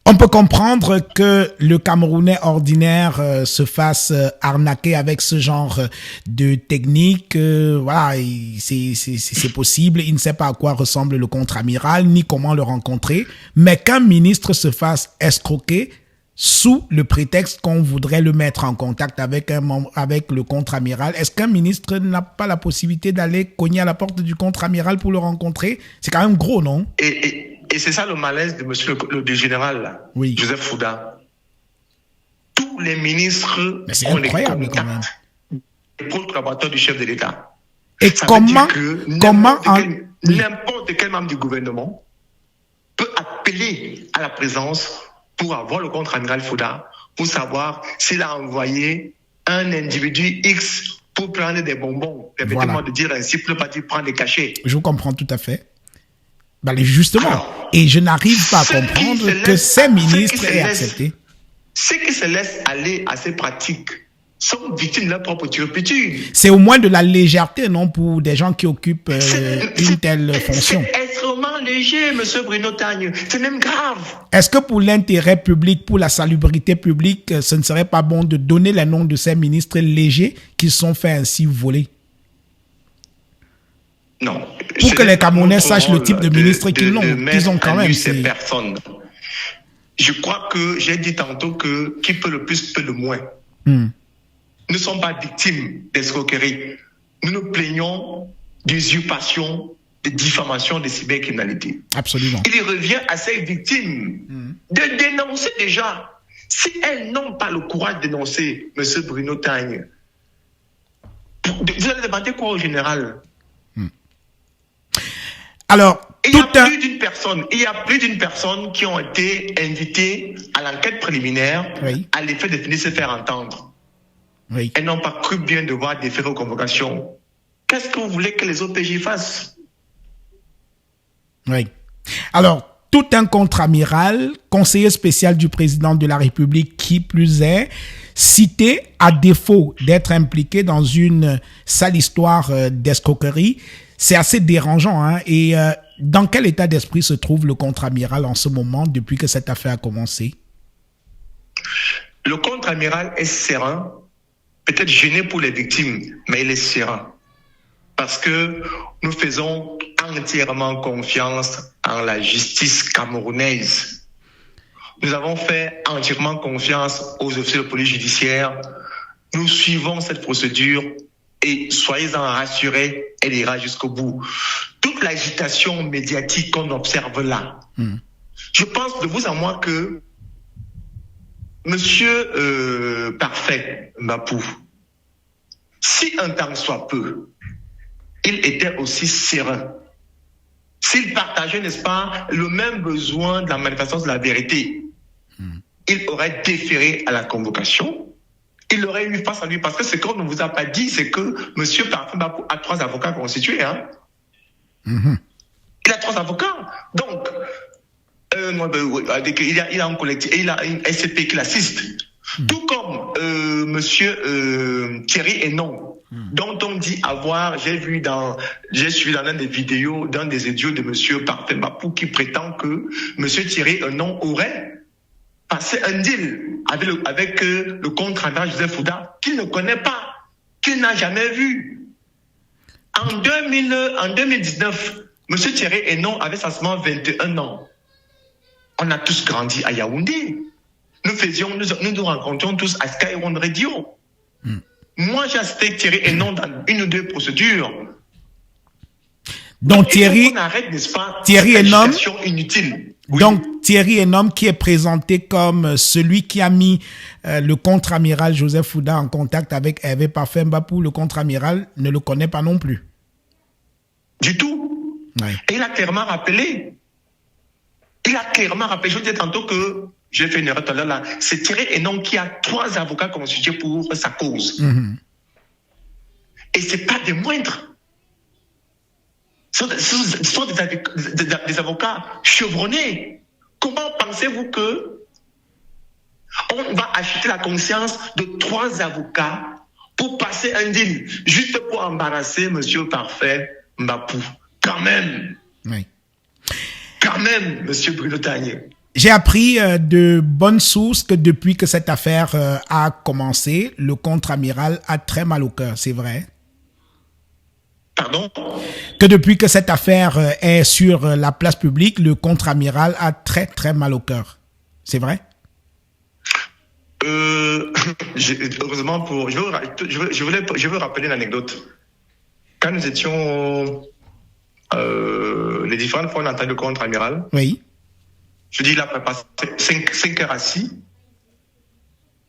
Speaker 2: On peut comprendre que le Camerounais ordinaire se fasse arnaquer avec ce genre de technique. Voilà, c'est possible. Il ne sait pas à quoi ressemble le contre-amiral, ni comment le rencontrer. Mais qu'un ministre se fasse escroquer sous le prétexte qu'on voudrait le mettre en contact avec le contre-amiral, est-ce qu'un ministre n'a pas la possibilité d'aller cogner à la porte du contre-amiral pour le rencontrer? C'est quand même gros, non?
Speaker 3: Et c'est ça le malaise de monsieur le général, là,
Speaker 2: oui.
Speaker 3: Joseph Fouda. Tous les ministres
Speaker 2: ont les contacts,
Speaker 3: les collaborateurs du chef de l'État.
Speaker 2: Et
Speaker 3: ça
Speaker 2: comment
Speaker 3: n'importe quel membre du gouvernement peut appeler à la présence pour avoir le contre-amiral Fouda, pour savoir s'il a envoyé un individu X pour prendre des bonbons. Permettez-moi de dire ainsi, pour ne pas dire prendre des cachets.
Speaker 2: Je vous comprends tout à fait. Ben justement, et je n'arrive pas à comprendre que ces ministres aient accepté.
Speaker 3: Ceux qui se laissent aller à ces pratiques sont victimes de leur propre turpitude.
Speaker 2: C'est au moins de la légèreté, non, pour des gens qui occupent une telle fonction.
Speaker 3: C'est extrêmement léger, monsieur Bruno Tagne. C'est même grave.
Speaker 2: Est-ce que pour l'intérêt public, pour la salubrité publique, ce ne serait pas bon de donner les noms de ces ministres légers qui se sont fait ainsi voler?
Speaker 3: Non.
Speaker 2: Pour que les Camerounais sachent le type de ministre qu'ils ont quand même.
Speaker 3: Ces personnes. Je crois que j'ai dit tantôt que qui peut le plus peut le moins. Nous ne sommes pas victimes d'escroquerie. Nous nous plaignons d'usurpation, de diffamation, de cybercriminalité.
Speaker 2: Absolument.
Speaker 3: Il revient à ces victimes de dénoncer déjà. Si elles n'ont pas le courage de dénoncer, M. Bruno Tagne, vous allez demander quoi au général?
Speaker 2: Alors,
Speaker 3: il y a plus d'une personne qui ont été invitées à l'enquête préliminaire à l'effet de venir se faire entendre.
Speaker 2: Oui.
Speaker 3: Elles n'ont pas cru bien devoir déférer aux convocations. Qu'est-ce que vous voulez que les OPJ fassent?
Speaker 2: Oui. Alors, tout un contre-amiral, conseiller spécial du président de la République, qui plus est, cité à défaut d'être impliqué dans une sale histoire d'escroquerie, c'est assez dérangeant. Hein? Et dans quel état d'esprit se trouve le contre-amiral en ce moment, depuis que cette affaire a commencé?
Speaker 3: Le contre-amiral est serein, peut-être gêné pour les victimes, mais il est serein. Parce que nous faisons entièrement confiance en la justice camerounaise. Nous avons fait entièrement confiance aux officiers de police judiciaire. Nous suivons cette procédure et soyez-en rassurés, elle ira jusqu'au bout. Toute l'agitation médiatique qu'on observe là, je pense de vous à moi que Monsieur Parfait Mbapou, si un temps soit peu, il était aussi serein. S'il partageait, n'est-ce pas, le même besoin de la manifestation de la vérité, il aurait déféré à la convocation. Il aurait eu face à lui, parce que ce qu'on ne vous a pas dit, c'est que M. Parfait Mbapou a 3 avocats constitués. Hein? Il a 3 avocats. Donc, il a un collectif, il a une SCP qui l'assiste. Tout comme M. Thierry Hénon, dont on dit avoir, j'ai suivi dans l'un des vidéos, dans des audios de M. Parfait Mbapou, qui prétend que M. Thierry Hénon aurait passé un deal avec le contre-amiral Joseph Fouda, qu'il ne connaît pas, qu'il n'a jamais vu. En 2019, M. Thierry Hénon avait seulement 21 ans. On a tous grandi à Yaoundé. Nous nous rencontrions tous à Sky One Radio. Moi, j'ai assisté Thierry Hénon dans 1 ou 2 procédures.
Speaker 2: Donc Thierry Hénon,
Speaker 3: inutile. Oui.
Speaker 2: Donc Thierry Hénon qui est présenté comme celui qui a mis le contre-amiral Joseph Fouda en contact avec Hervé Parfait Mbapou, le contre-amiral ne le connaît pas non plus.
Speaker 3: Du tout.
Speaker 2: Ouais.
Speaker 3: Et il a clairement rappelé. Je vous disais tantôt que j'ai fait une erreur tout à l'heure là. C'est Thierry Hénon qui a 3 avocats constitués pour sa cause. Et c'est pas des moindres. Ce sont des avocats chevronnés. Comment pensez-vous que on va acheter la conscience de 3 avocats pour passer un deal, juste pour embarrasser Monsieur Parfait Mbapou? Quand même.
Speaker 2: Oui.
Speaker 3: Quand même, Monsieur Bruno Tagne.
Speaker 2: J'ai appris de bonnes sources que depuis que cette affaire a commencé, le contre-amiral a très mal au cœur, c'est vrai?
Speaker 3: Pardon?
Speaker 2: Que depuis que cette affaire est sur la place publique, le contre-amiral a très très mal au cœur. C'est vrai?
Speaker 3: Heureusement je veux rappeler l'anecdote. Quand nous étions les différentes fois on a entendu le contre-amiral.
Speaker 2: Oui.
Speaker 3: Je dis il a passé 5 heures assis.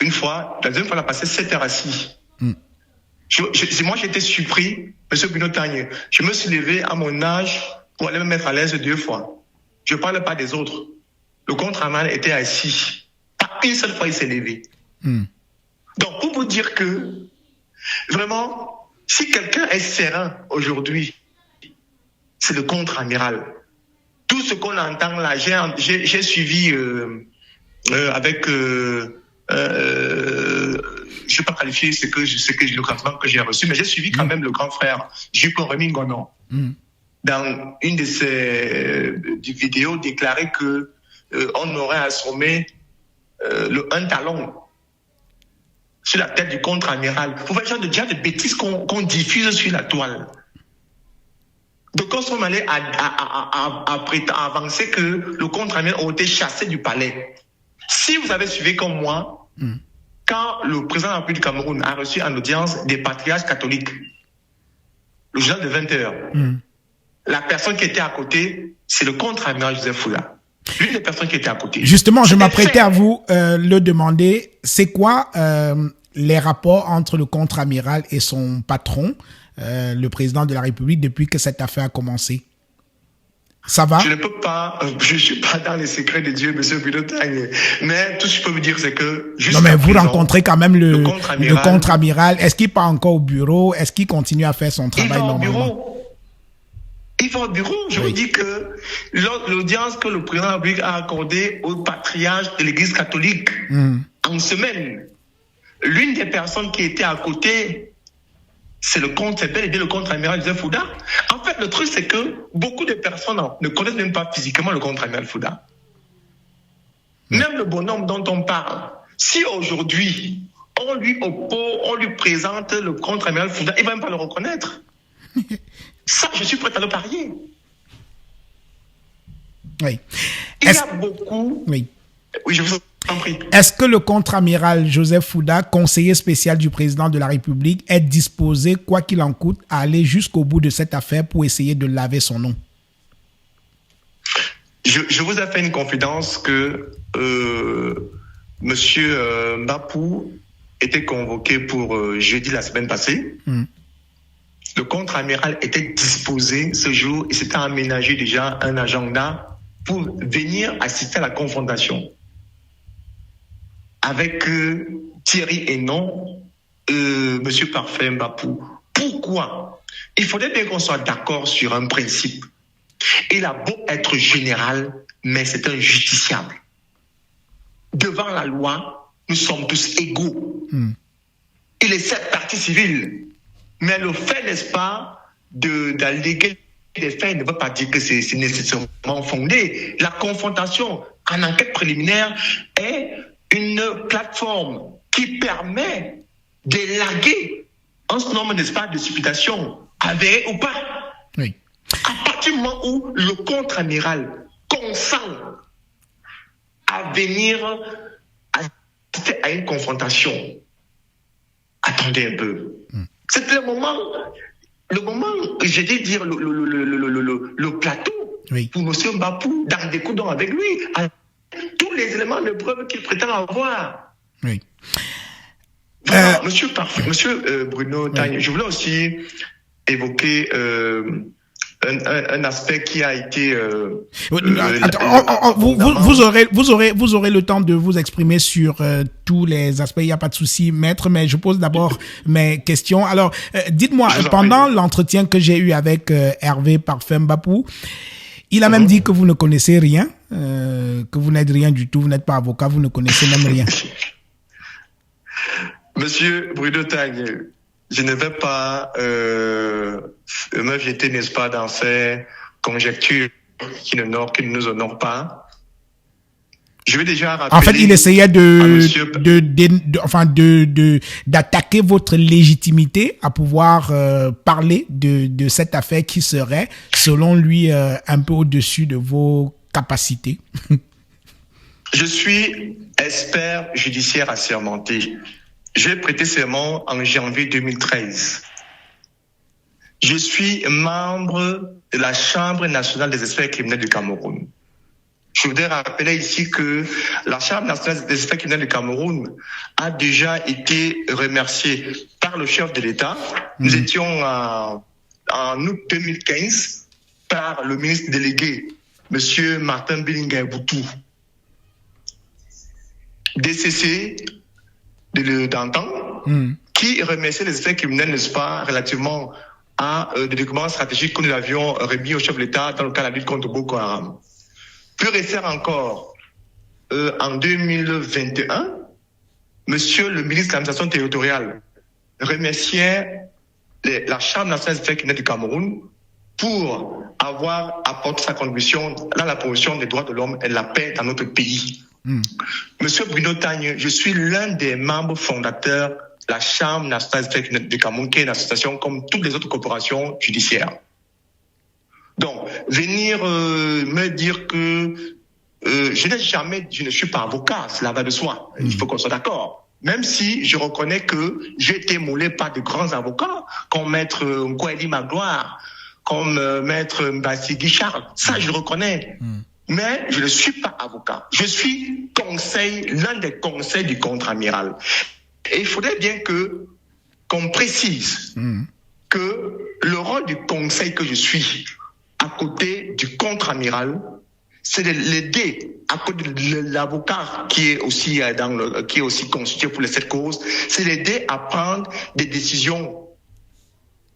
Speaker 3: Une fois, la deuxième fois il a passé 7 heures assis. Moi j'étais surpris, Monsieur Bruno Tagne. Je me suis levé à mon âge pour aller me mettre à l'aise 2 fois. Je ne parle pas des autres. Le contre-amiral était assis. Pas une seule fois il s'est levé. Donc pour vous dire que vraiment, si quelqu'un est serein aujourd'hui, c'est le contre-amiral. Tout ce qu'on entend là, j'ai suivi avec je ne vais pas qualifier le classement que j'ai reçu, mais j'ai suivi quand même le grand frère Jupon-Rémy Ngonon. Dans une de ses vidéos, déclaré que on aurait assommé un talon sur la tête du contre-amiral. Vous voyez le genre de bêtises qu'on diffuse sur la toile. Donc on s'en allait à avancer que le contre-amiral a été chassé du palais. Si vous avez suivi comme moi, quand le président de la République du Cameroun a reçu en audience des patriarches catholiques, le journal de 20 heures, la personne qui était à côté, c'est le contre-amiral Joseph Fouda. L'une des personnes qui était à côté.
Speaker 2: Justement, je m'apprêtais à vous le demander, c'est quoi les rapports entre le contre-amiral et son patron, le président de la République, depuis que cette affaire a commencé? Ça va?
Speaker 3: Je ne peux pas, je ne suis pas dans les secrets de Dieu, Monsieur Bruno Tagne. Mais tout ce que je peux vous dire, c'est que
Speaker 2: non, mais vous rencontrez quand même le contre-amiral. Est-ce qu'il part encore au bureau? Est-ce qu'il continue à faire son travail normalement?
Speaker 3: Il va au bureau. Je vous dis que l'audience que le président de la République a accordée au patriarche de l'Église catholique en semaine, l'une des personnes qui était à côté, c'est bel et bien le contre-amiral Joseph Fouda. En fait, le truc, c'est que beaucoup de personnes ne connaissent même pas physiquement le contre-amiral Fouda. Même le bonhomme dont on parle, si aujourd'hui, on lui présente le contre-amiral Fouda, il ne va même pas le reconnaître. Ça, je suis prêt à le parier.
Speaker 2: Oui.
Speaker 3: Il y a beaucoup...
Speaker 2: Oui.
Speaker 3: Oui, je vous en prie.
Speaker 2: Est-ce que le contre-amiral Joseph Fouda, conseiller spécial du président de la République, est disposé, quoi qu'il en coûte, à aller jusqu'au bout de cette affaire pour essayer de laver son nom?
Speaker 3: Je vous ai fait une confidence que Monsieur Mbapou était convoqué pour jeudi la semaine passée. Le contre-amiral était disposé ce jour et s'était aménagé déjà un agenda pour venir assister à la confrontation avec Thierry Hénon, Monsieur Parfait Mbapou. Pourquoi? Il faudrait bien qu'on soit d'accord sur un principe. Il a beau être général, mais c'est un justiciable. Devant la loi, nous sommes tous égaux. Il est 7 parties civiles. Mais le fait, n'est-ce pas, d'alléguer des faits ne veut pas dire que c'est nécessairement fondé. La confrontation en enquête préliminaire est une plateforme qui permet d'élaguer un certain nombre, n'est-ce pas, de supputations, avérées ou pas.
Speaker 2: Oui.
Speaker 3: À partir du moment où le contre-amiral consent à venir assister à une confrontation, attendez un peu. C'était le moment, j'ai dit dire, le plateau pour M. Mbapou d'en découdre avec lui, avec tous les éléments de preuve qu'il prétend avoir.
Speaker 2: Oui.
Speaker 3: Voilà, Monsieur Bruno Tagne, je voulais aussi évoquer un aspect qui a été...
Speaker 2: vous aurez le temps de vous exprimer sur tous les aspects, il n'y a pas de souci, maître, mais je pose d'abord mes questions. Alors, dites-moi, pendant l'entretien que j'ai eu avec Hervé Parfait Mbapou, il a même dit que vous ne connaissez rien, que vous n'êtes rien du tout, vous n'êtes pas avocat, vous ne connaissez même rien.
Speaker 3: Monsieur Bruno Tagne, je ne vais pas me jeter, n'est-ce pas, dans ces conjectures qui ne nous honorent pas. Je vais déjà rappeler...
Speaker 2: En fait, il essayait d'attaquer votre légitimité à pouvoir parler de cette affaire qui serait, selon lui, un peu au-dessus de vos capacités.
Speaker 3: Je suis expert judiciaire assermenté. J'ai prêté serment en janvier 2013. Je suis membre de la Chambre nationale des experts criminels du Cameroun. Je voudrais rappeler ici que la Chambre nationale des experts criminels du Cameroun a déjà été remerciée par le chef de l'État. Nous étions en août 2015 par le ministre délégué, M. Martin Billinga-Boutou, DCC d'antan, qui remerciait les experts criminels, n'est-ce pas, relativement à des documents stratégiques que nous avions remis au chef de l'État dans le cadre de la lutte contre Boko Haram. Plus récent encore, en 2021, Monsieur le ministre de l'administration territoriale remerciait la Chambre nationale des experts criminels du Cameroun pour avoir apporté sa contribution dans la promotion des droits de l'homme et de la paix dans notre pays. Monsieur Bruno Tagne, je suis l'un des membres fondateurs de la Chambre nationale des experts criminels du Cameroun, qui est une association comme toutes les autres corporations judiciaires. Donc, venir me dire que je ne suis pas avocat, cela va de soi. Il faut qu'on soit d'accord. Même si je reconnais que j'ai été moulé par de grands avocats, comme maître Nkweli Magloire, comme maître Mbassi Guichard. Ça, je le reconnais. Mais je ne suis pas avocat. Je suis l'un des conseils du contre-amiral. Et il faudrait bien qu'on précise que le rôle du conseil que je suis, à côté du contre-amiral, c'est de l'aider, à côté de l'avocat qui est aussi constitué pour cette cause, c'est l'aider à prendre des décisions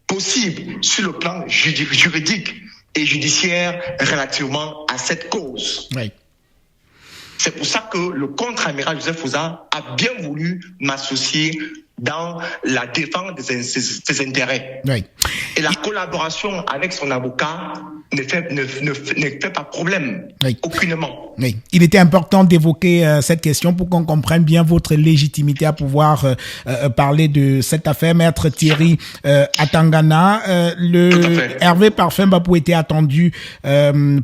Speaker 3: possibles sur le plan juridique et judiciaire relativement à cette cause.
Speaker 2: Oui.
Speaker 3: C'est pour ça que le contre-amiral Joseph Fouza a bien voulu m'associer dans la défense de ses intérêts.
Speaker 2: Oui.
Speaker 3: Et la collaboration avec son avocat ne fait pas problème,
Speaker 2: oui.
Speaker 3: Aucunement.
Speaker 2: Oui. Il était important d'évoquer cette question pour qu'on comprenne bien votre légitimité à pouvoir parler de cette affaire. Maître Thierry Atangana, Hervé Parfait Mbapou était attendu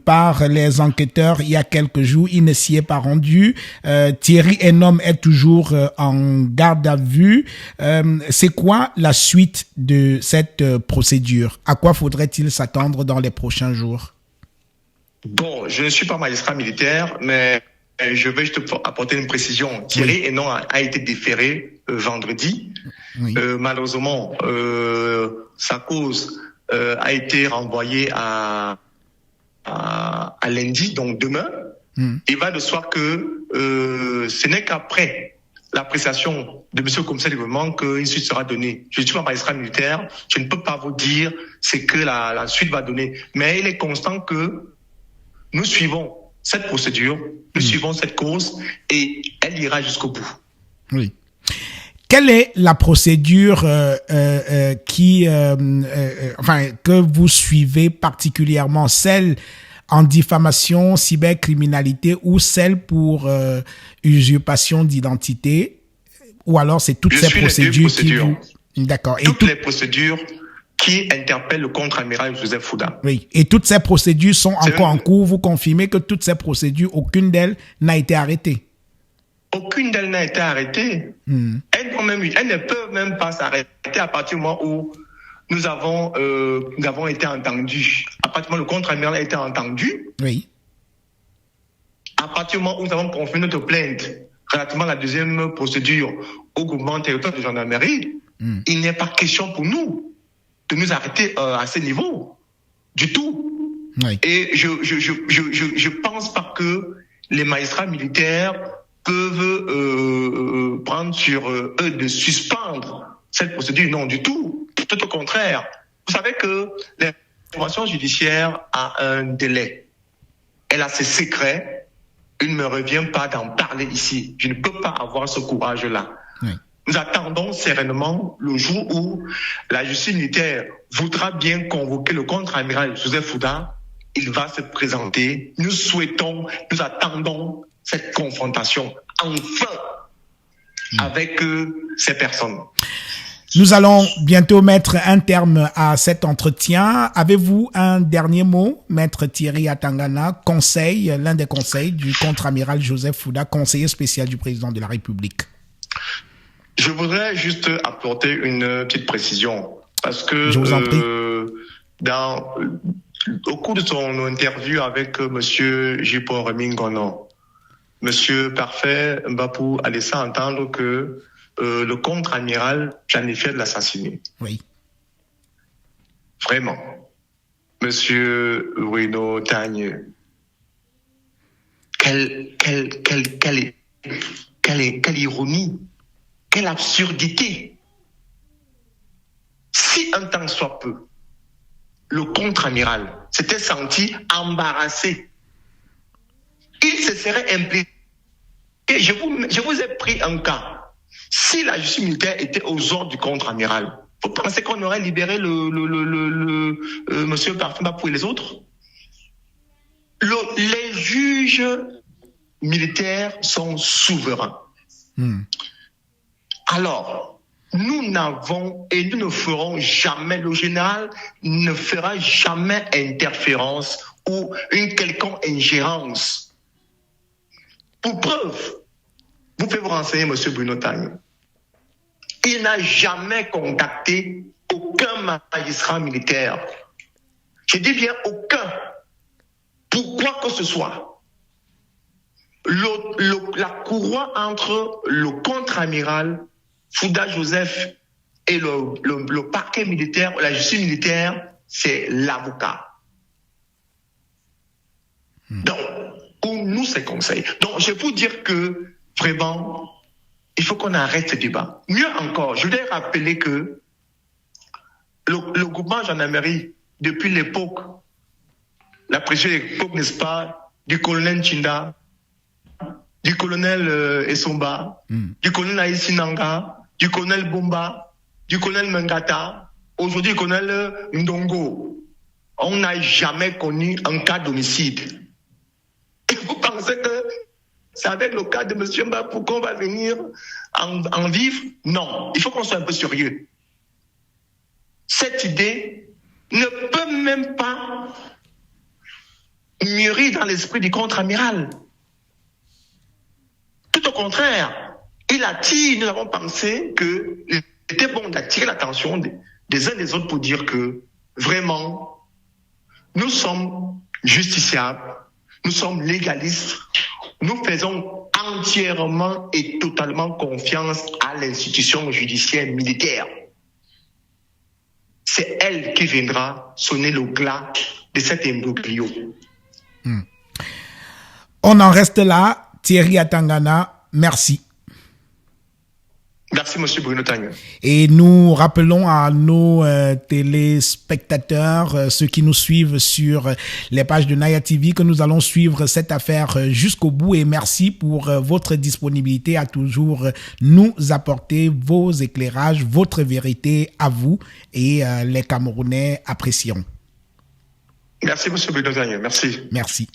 Speaker 2: par les enquêteurs il y a quelques jours. Il ne s'y est pas rendu. Thierry Enom est toujours en garde à vue. C'est quoi la suite de cette procédure? À quoi faudrait-il s'attendre dans les prochains jours?
Speaker 3: Bon, je ne suis pas magistrat militaire, mais je vais juste apporter une précision. Thierry Enom a été déféré vendredi. Oui. Malheureusement, sa cause a été renvoyée à lundi, donc demain. Il va de soi que ce n'est qu'après l'appréciation de monsieur le commissaire du gouvernement qu'une suite sera donnée. Je ne suis pas magistrat militaire, je ne peux pas vous dire ce que la suite va donner. Mais il est constant que nous suivons cette procédure, nous suivons cette cause et elle ira jusqu'au bout.
Speaker 2: Oui. Quelle est la procédure que vous suivez particulièrement, celle en diffamation, cybercriminalité ou celle pour usurpation d'identité, ou alors c'est toutes ces procédures qui vous... D'accord.
Speaker 3: Toutes les procédures qui interpellent le contre-amiral Joseph Fouza.
Speaker 2: Oui. Et toutes ces procédures sont encore en cours. Vous confirmez que toutes ces procédures, aucune d'elles n'a été arrêtée?
Speaker 3: Aucune d'elles n'a été arrêtée. Elles ne peuvent même pas s'arrêter à partir du moment où nous avons été entendus. À partir du moment où le contre-amiral a été entendu,
Speaker 2: oui.
Speaker 3: À partir du moment où nous avons confirmé notre plainte relativement à la deuxième procédure au groupement territorial de gendarmerie, il n'est pas question pour nous de nous arrêter à ce niveau. Du tout.
Speaker 2: Oui.
Speaker 3: Et je pense pas que les magistrats militaires peuvent prendre sur eux de suspendre cette procédure. Non, du tout. Tout au contraire. Vous savez que l'information judiciaire a un délai. Elle a ses secrets. Il ne me revient pas d'en parler ici. Je ne peux pas avoir ce courage-là. Oui. Nous attendons sereinement le jour où la justice militaire voudra bien convoquer le contre-amiral Joseph Fouda. Il va se présenter. Nous attendons cette confrontation enfin avec ces personnes.
Speaker 2: Nous allons bientôt mettre un terme à cet entretien. Avez-vous un dernier mot, Maître Thierry Atangana, l'un des conseils du contre-amiral Joseph Fouda, conseiller spécial du président de la République?
Speaker 3: Je voudrais juste apporter une petite précision. Parce que
Speaker 2: je vous en prie.
Speaker 3: Au cours de son interview avec M. Jipo Mingono, M. Parfait Mbapou a laissé entendre que le contre-amiral planifiait de l'assassiner. Oui. Vraiment. Monsieur Bruno Tagne, quelle ironie, quelle absurdité. Si un temps soit peu, le contre-amiral s'était senti embarrassé, il se serait impliqué. Je vous ai pris un cas. Si la justice militaire était aux ordres du contre-amiral, vous pensez qu'on aurait libéré monsieur Parfait Mbapou et les autres? Les juges militaires sont souverains. Alors, nous n'avons et nous ne ferons jamais, le général ne fera jamais interférence ou une quelconque ingérence. Pour preuve, vous pouvez vous renseigner, M. Bruno Tagne. Il n'a jamais contacté aucun magistrat militaire. Je dis bien aucun. Pourquoi que ce soit. La courroie entre le contre-amiral Fouda Joseph et le parquet militaire, la justice militaire, c'est l'avocat. Donc, pour nous, c'est conseil. Donc, je vais vous dire que, vraiment, il faut qu'on arrête ce débat. Mieux encore, je voudrais rappeler que le groupement gendarmerie, depuis l'époque, la précieuse époque, n'est-ce pas, du colonel Chinda, du colonel Essomba, du colonel Aïssinanga, du colonel Bomba, du colonel Mengata, aujourd'hui du colonel Ndongo. On n'a jamais connu un cas d'homicide. Et vous pensez que c'est avec le cas de M. Mbapou qu'on va venir en vivre? Non, il faut qu'on soit un peu sérieux. Cette idée ne peut même pas mûrir dans l'esprit du contre-amiral. Tout au contraire, nous avons pensé qu'il était bon d'attirer l'attention des uns des autres pour dire que, vraiment, nous sommes justiciables, nous sommes légalistes, nous faisons entièrement et totalement confiance à l'institution judiciaire militaire. C'est elle qui viendra sonner le glas de cet imbroglio.
Speaker 2: On en reste là. Thierry Atangana, merci.
Speaker 3: Merci, M. Bruno Tagne.
Speaker 2: Et nous rappelons à nos téléspectateurs, ceux qui nous suivent sur les pages de Naya TV, que nous allons suivre cette affaire jusqu'au bout. Et merci pour votre disponibilité à toujours nous apporter vos éclairages, votre vérité à vous, et les Camerounais apprécieront.
Speaker 3: Merci, M. Bruno Tagne. Merci.
Speaker 2: Merci.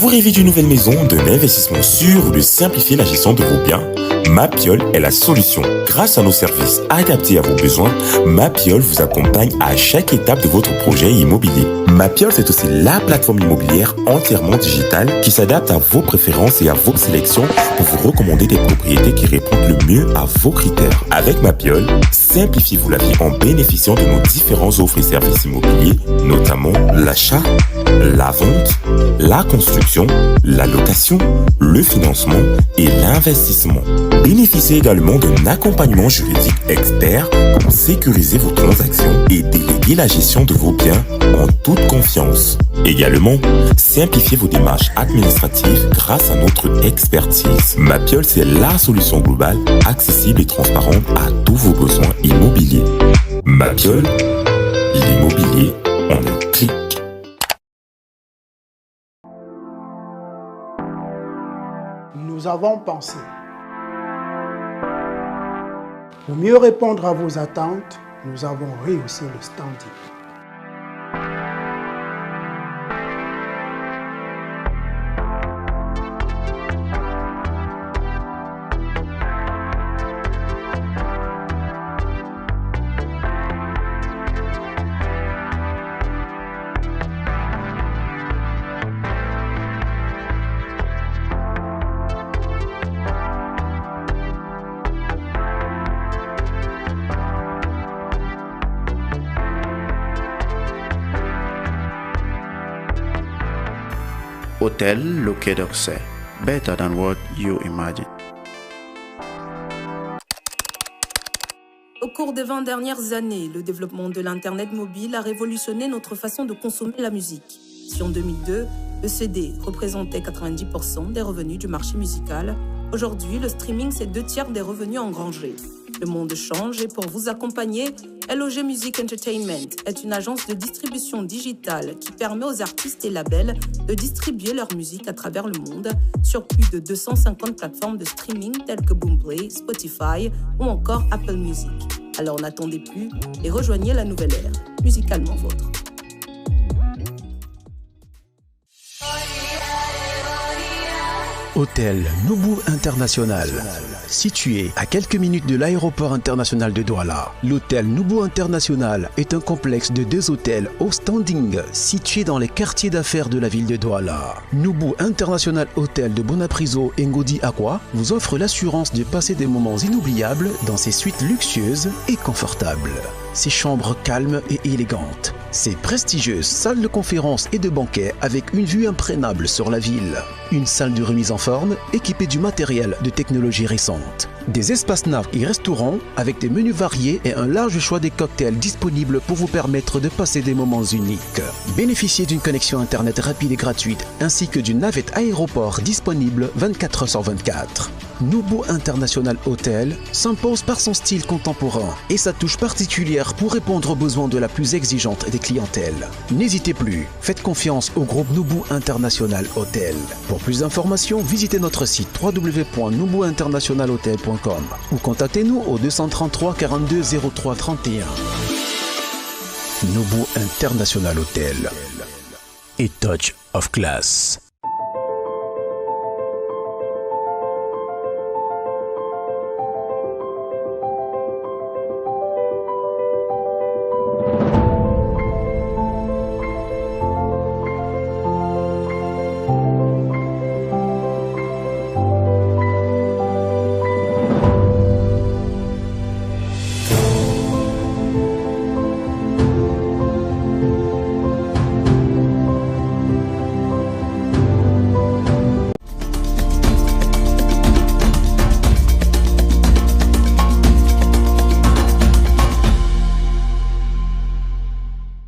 Speaker 1: rêvez d'une nouvelle maison, d'un investissement sûr ou de simplifier la gestion de vos biens? Mapiol est la solution. Grâce à nos services adaptés à vos besoins, Mapiol vous accompagne à chaque étape de votre projet immobilier. Mapiol, c'est aussi la plateforme immobilière entièrement digitale qui s'adapte à vos préférences et à vos sélections pour vous recommander des propriétés qui répondent le mieux à vos critères. Avec Mapiol, simplifiez-vous la vie en bénéficiant de nos différentes offres et services immobiliers, notamment l'achat, la vente, la construction, la location, le financement et l'investissement. Bénéficiez également d'un accompagnement juridique expert pour sécuriser vos transactions et déléguer la gestion de vos biens en toute confiance. Également, simplifiez vos démarches administratives grâce à notre expertise. Mapiol, c'est la solution globale, accessible et transparente à tous vos besoins immobiliers. Mapiol, l'immobilier en un clic.
Speaker 4: Nous avons pensé. Pour mieux répondre à vos attentes, nous avons rehaussé le standing.
Speaker 5: Hôtel Le Quai d'Orsay. Better than what you imagine.
Speaker 6: Au cours des 20 dernières années, le développement de l'Internet mobile a révolutionné notre façon de consommer la musique. Si en 2002, le CD représentait 90% des revenus du marché musical, aujourd'hui, le streaming, c'est 2/3 des revenus engrangés. Le monde change et pour vous accompagner, LOG Music Entertainment est une agence de distribution digitale qui permet aux artistes et labels de distribuer leur musique à travers le monde sur plus de 250 plateformes de streaming telles que Boomplay, Spotify ou encore Apple Music. Alors n'attendez plus et rejoignez la nouvelle ère, musicalement vôtre.
Speaker 7: Hôtel Noubou International. Situé à quelques minutes de l'aéroport international de Douala, l'hôtel Noubou International est un complexe de 2 hôtels au standing situés dans les quartiers d'affaires de la ville de Douala. Noubou International Hôtel de Bonapriso et Ngodi Aqua vous offre l'assurance de passer des moments inoubliables dans ses suites luxueuses et confortables. Ses chambres calmes et élégantes. Ses prestigieuses salles de conférences et de banquets avec une vue imprenable sur la ville. Une salle de remise en forme équipée du matériel de technologie récente. Des espaces snacks et restaurants avec des menus variés et un large choix des cocktails disponibles pour vous permettre de passer des moments uniques. Bénéficiez d'une connexion internet rapide et gratuite ainsi que d'une navette aéroport disponible 24h/24. Noubou International Hotel s'impose par son style contemporain et sa touche particulière pour répondre aux besoins de la plus exigeante des clientèles. N'hésitez plus, faites confiance au groupe Noubou International Hotel. Pour plus d'informations, visitez notre site www.noubouinternationalhotel.com ou contactez-nous au 233 42 03 31. Noubou International Hotel. A touch of class.